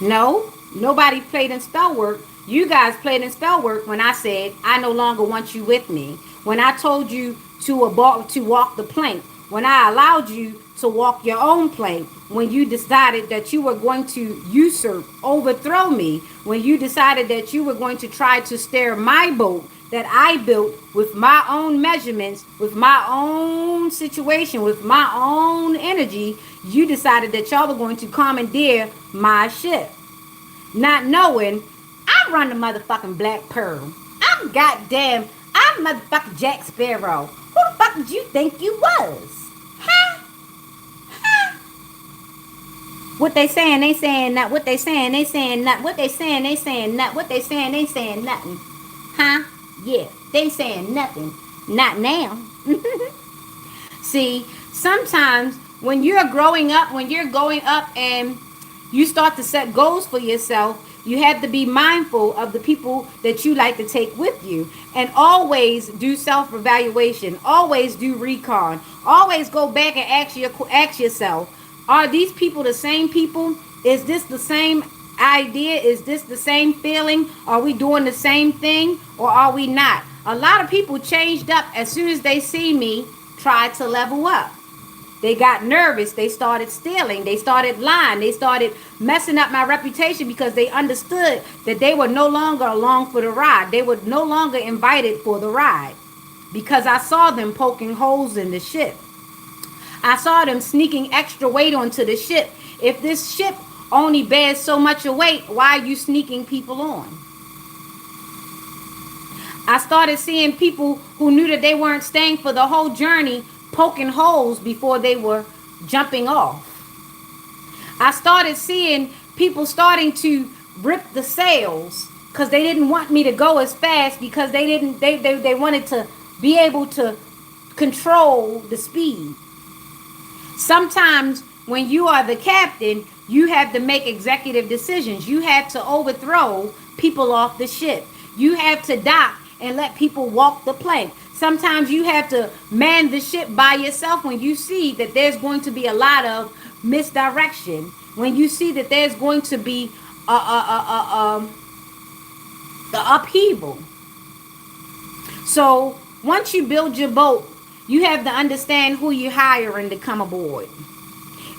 [SPEAKER 2] No, nobody played in spell work. You guys played in spell work when I said, I no longer want you with me. When I told you to walk the plank. When I allowed you to walk your own plank. When you decided that you were going to usurp, overthrow me. When you decided that you were going to try to steer my boat that I built with my own measurements, with my own situation, with my own energy. You decided that y'all were going to commandeer my ship. Not knowing I run the motherfucking Black Pearl. I'm motherfucking Jack Sparrow. Who the fuck did you think you was? Huh? Huh? What they saying, they saying not. What they saying, they saying not. What they saying, they saying not. What they saying, they saying nothing. Huh? Yeah, they saying nothing. Not now. See, sometimes when you're growing up, when you're going up and you start to set goals for yourself, you have to be mindful of the people that you like to take with you. And always do self-evaluation. Always do recon. Always go back and ask yourself, are these people the same people? Is this the same idea? Is this the same feeling? Are we doing the same thing or are we not? A lot of people changed up as soon as they see me try to level up. They got nervous. They started stealing. They started lying. They started messing up my reputation because they understood that they were no longer along for the ride. They were no longer invited for the ride because I saw them poking holes in the ship. I saw them sneaking extra weight onto the ship. If this ship only bears so much weight, why are you sneaking people on? I started seeing people who knew that they weren't staying for the whole journey poking holes before they were jumping off. I started seeing people starting to rip the sails because they didn't want me to go as fast because they wanted to be able to control the speed. Sometimes when you are the captain, you have to make executive decisions. You have to overthrow people off the ship. You have to dock and let people walk the plank. Sometimes you have to man the ship by yourself when you see that there's going to be a lot of misdirection. When you see that there's going to be the upheaval. So once you build your boat, you have to understand who you're hiring to come aboard.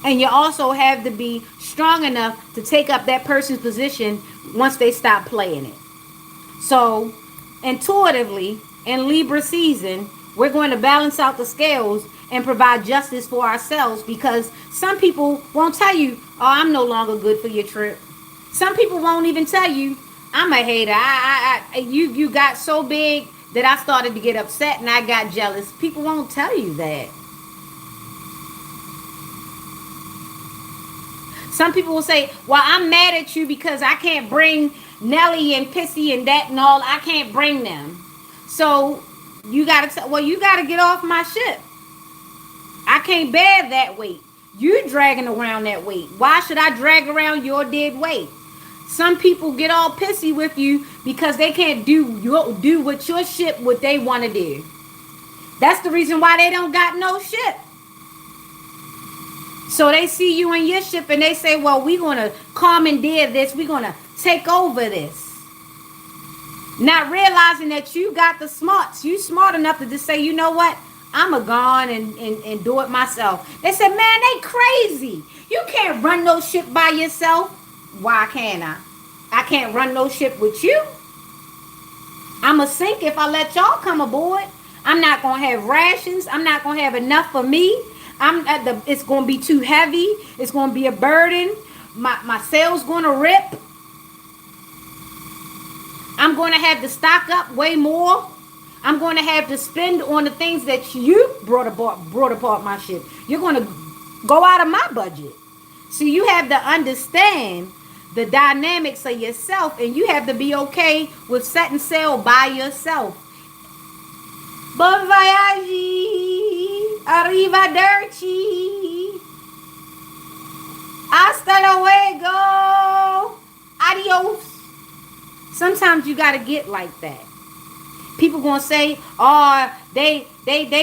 [SPEAKER 2] And you also have to be strong enough to take up that person's position once they stop playing it. So intuitively, in Libra season, we're going to balance out the scales and provide justice for ourselves because some people won't tell you, oh, I'm no longer good for your trip. Some people won't even tell you, I'm a hater. You got so big that I started to get upset and I got jealous. People won't tell you that. Some people will say, well, I'm mad at you because I can't bring Nelly and Pissy and that and all. I can't bring them. So you gotta get off my ship. I can't bear that weight. You dragging around that weight. Why should I drag around your dead weight? Some people get all pissy with you because they can't do with your ship what they want to do. That's the reason why they don't got no ship. So they see you in your ship and they say, well, we're going to commandeer this. We're going to take over this. Not realizing that you got the smarts. You smart enough to just say, you know what? I'm a gone and do it myself. They said, man, they crazy. You can't run no ship by yourself. Why can't I? I can't run no ship with you. I'm a sink if I let y'all come aboard. I'm not gonna have rations. I'm not gonna have enough for me. It's gonna be too heavy. It's gonna be a burden. My sail's gonna rip. I'm gonna have to stock up way more. I'm going to have to spend on the things that you brought apart my ship. You're going to go out of my budget. So you have to understand the dynamics of yourself, and you have to be okay with setting sail by yourself. Bon voyage, arrivederci, hasta luego, adios. Sometimes you got to get like that. People gonna say, oh, they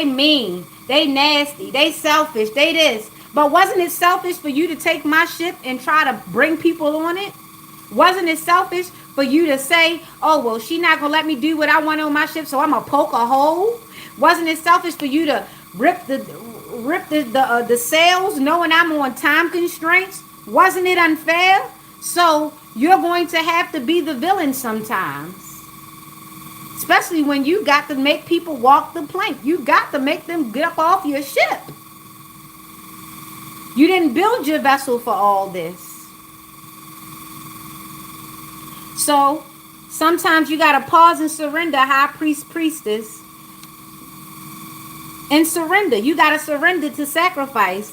[SPEAKER 2] mean, they nasty, they selfish, they this. But wasn't it selfish for you to take my ship and try to bring people on it? Wasn't it selfish for you to say, oh, well, she not gonna let me do what I want on my ship, so I'm gonna poke a hole? Wasn't it selfish for you to rip the sails knowing I'm on time constraints? Wasn't it unfair? So you're going to have to be the villain sometimes. Especially when you got to make people walk the plank. You got to make them get up off your ship. You didn't build your vessel for all this. So sometimes you got to pause and surrender, high priest, priestess. And surrender. You got to surrender to sacrifice.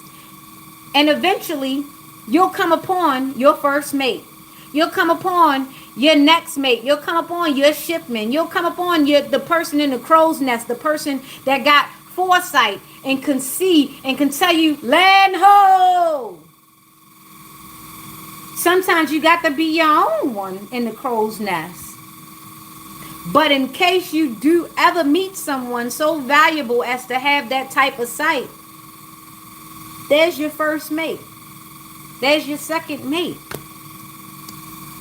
[SPEAKER 2] And eventually you'll come upon your first mate. You'll come upon your next mate. You'll come upon your shipman. You'll come upon the person in the crow's nest, the person that got foresight and can see and can tell you, land ho. Sometimes you got to be your own one in the crow's nest. But in case you do ever meet someone so valuable as to have that type of sight, there's your first mate. There's your second mate.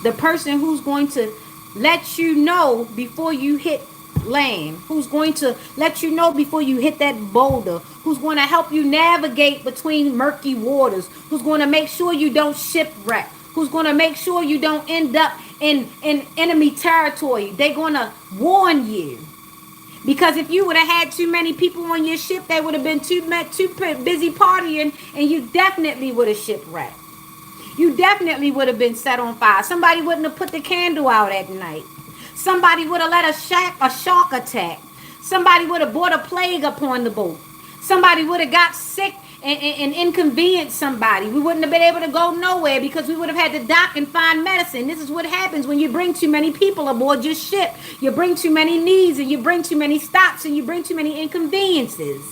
[SPEAKER 2] The person who's going to let you know before you hit land, who's going to let you know before you hit that boulder, who's going to help you navigate between murky waters, who's going to make sure you don't shipwreck, who's going to make sure you don't end up in enemy territory. They're going to warn you. Because if you would have had too many people on your ship, they would have been too busy partying, and you definitely would have shipwrecked. You definitely would have been set on fire. Somebody wouldn't have put the candle out at night. Somebody would have let a shark attack. Somebody would have brought a plague upon the boat. Somebody would have got sick and inconvenienced somebody. We wouldn't have been able to go nowhere because we would have had to dock and find medicine. This is what happens when you bring too many people aboard your ship. You bring too many needs, and you bring too many stops, and you bring too many inconveniences.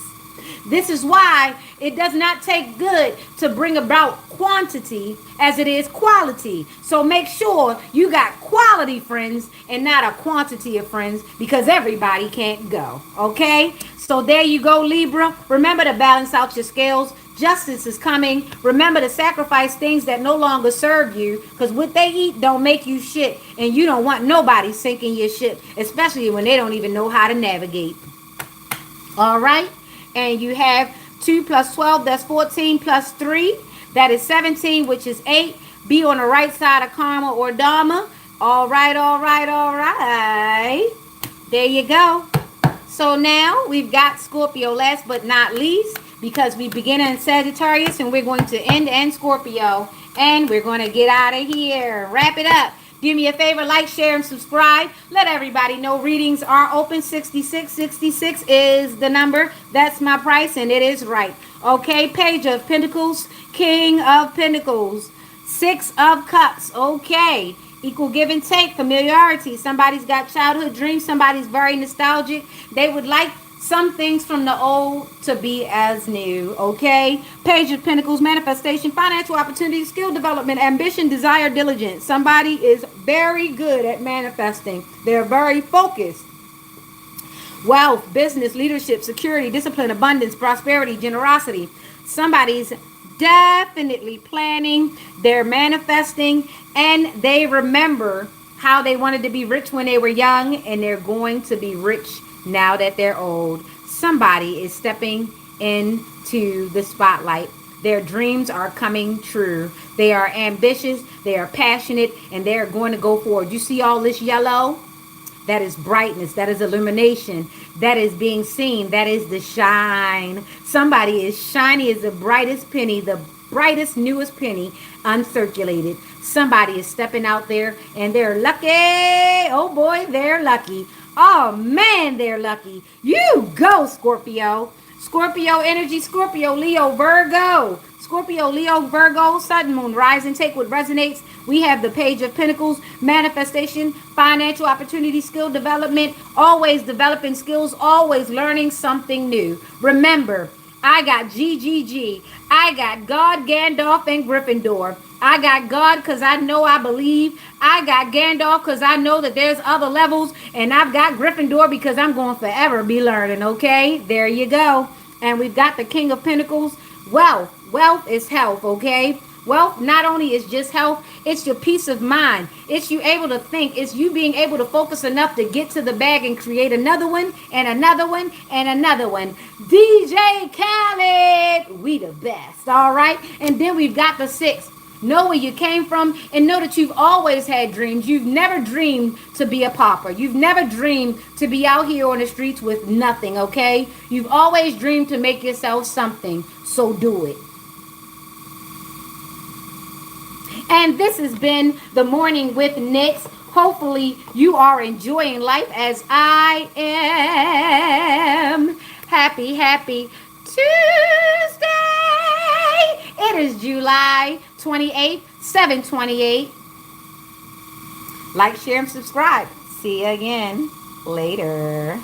[SPEAKER 2] This is why it does not take good to bring about quantity as it is quality. So make sure you got quality friends and not a quantity of friends, because everybody can't go. Okay? So there you go, Libra. Remember to balance out your scales. Justice is coming. Remember to sacrifice things that no longer serve you, because what they eat don't make you shit, and you don't want nobody sinking your ship, especially when they don't even know how to navigate. All right? And you have 2 plus 12, that's 14, plus 3, that is 17, which is 8. Be on the right side of karma or dharma. All right, all right, all right. There you go. So now we've got Scorpio, last but not least, because we begin in Sagittarius and we're going to end in Scorpio. And we're going to get out of here. Wrap it up. Do me a favor, like, share, and subscribe. Let everybody know readings are open. 6666 is the number. That's my price, and it is right. Okay, Page of Pentacles, King of Pentacles, 6 of Cups. Okay, equal give and take, familiarity. Somebody's got childhood dreams. Somebody's very nostalgic. They would like some things from the old to be as new. Okay, Page of Pentacles, manifestation, financial opportunity, skill development, ambition, desire, diligence. Somebody is very good at manifesting. They're very focused. Wealth, business, leadership, security, discipline, abundance, prosperity, generosity. Somebody's definitely planning. They're manifesting, and they remember how they wanted to be rich when they were young, and they're going to be rich now that they're old. somebody is stepping into the spotlight. Their dreams are coming true. They are ambitious, they are passionate, and they are going to go forward. You see all this yellow? That is brightness. That is illumination. That is being seen. That is the shine. Somebody is shiny as the brightest penny, the brightest, newest penny, uncirculated. Somebody is stepping out there and they're lucky. Oh boy, they're lucky. Oh man, they're lucky. You go, Scorpio. Scorpio energy, Scorpio, Leo, Virgo. Scorpio, Leo, Virgo, Sun, Moon, Rising. Take what resonates. We have the Page of Pentacles, manifestation, financial opportunity, skill development, always developing skills, always learning something new. Remember, I got GGG. I got God, Gandalf, and Gryffindor. I got God because I know I believe. I got Gandalf because I know that there's other levels. And I've got Gryffindor because I'm going to forever be learning, okay? There you go. And we've got the King of Pentacles. Wealth. Wealth is health, okay? Wealth not only is just health, it's your peace of mind. It's you able to think. It's you being able to focus enough to get to the bag and create another one and another one and another one. DJ Khaled, we the best, all right? And then we've got the 6. Know where you came from and know that you've always had dreams. You've never dreamed to be a pauper. You've never dreamed to be out here on the streets with nothing, okay? You've always dreamed to make yourself something, so do it. And this has been the Morning with Nyx. Hopefully you are enjoying life as I am. Happy, happy Tuesday. It is July 28th, 7/28. Like, share, and subscribe. See you again later.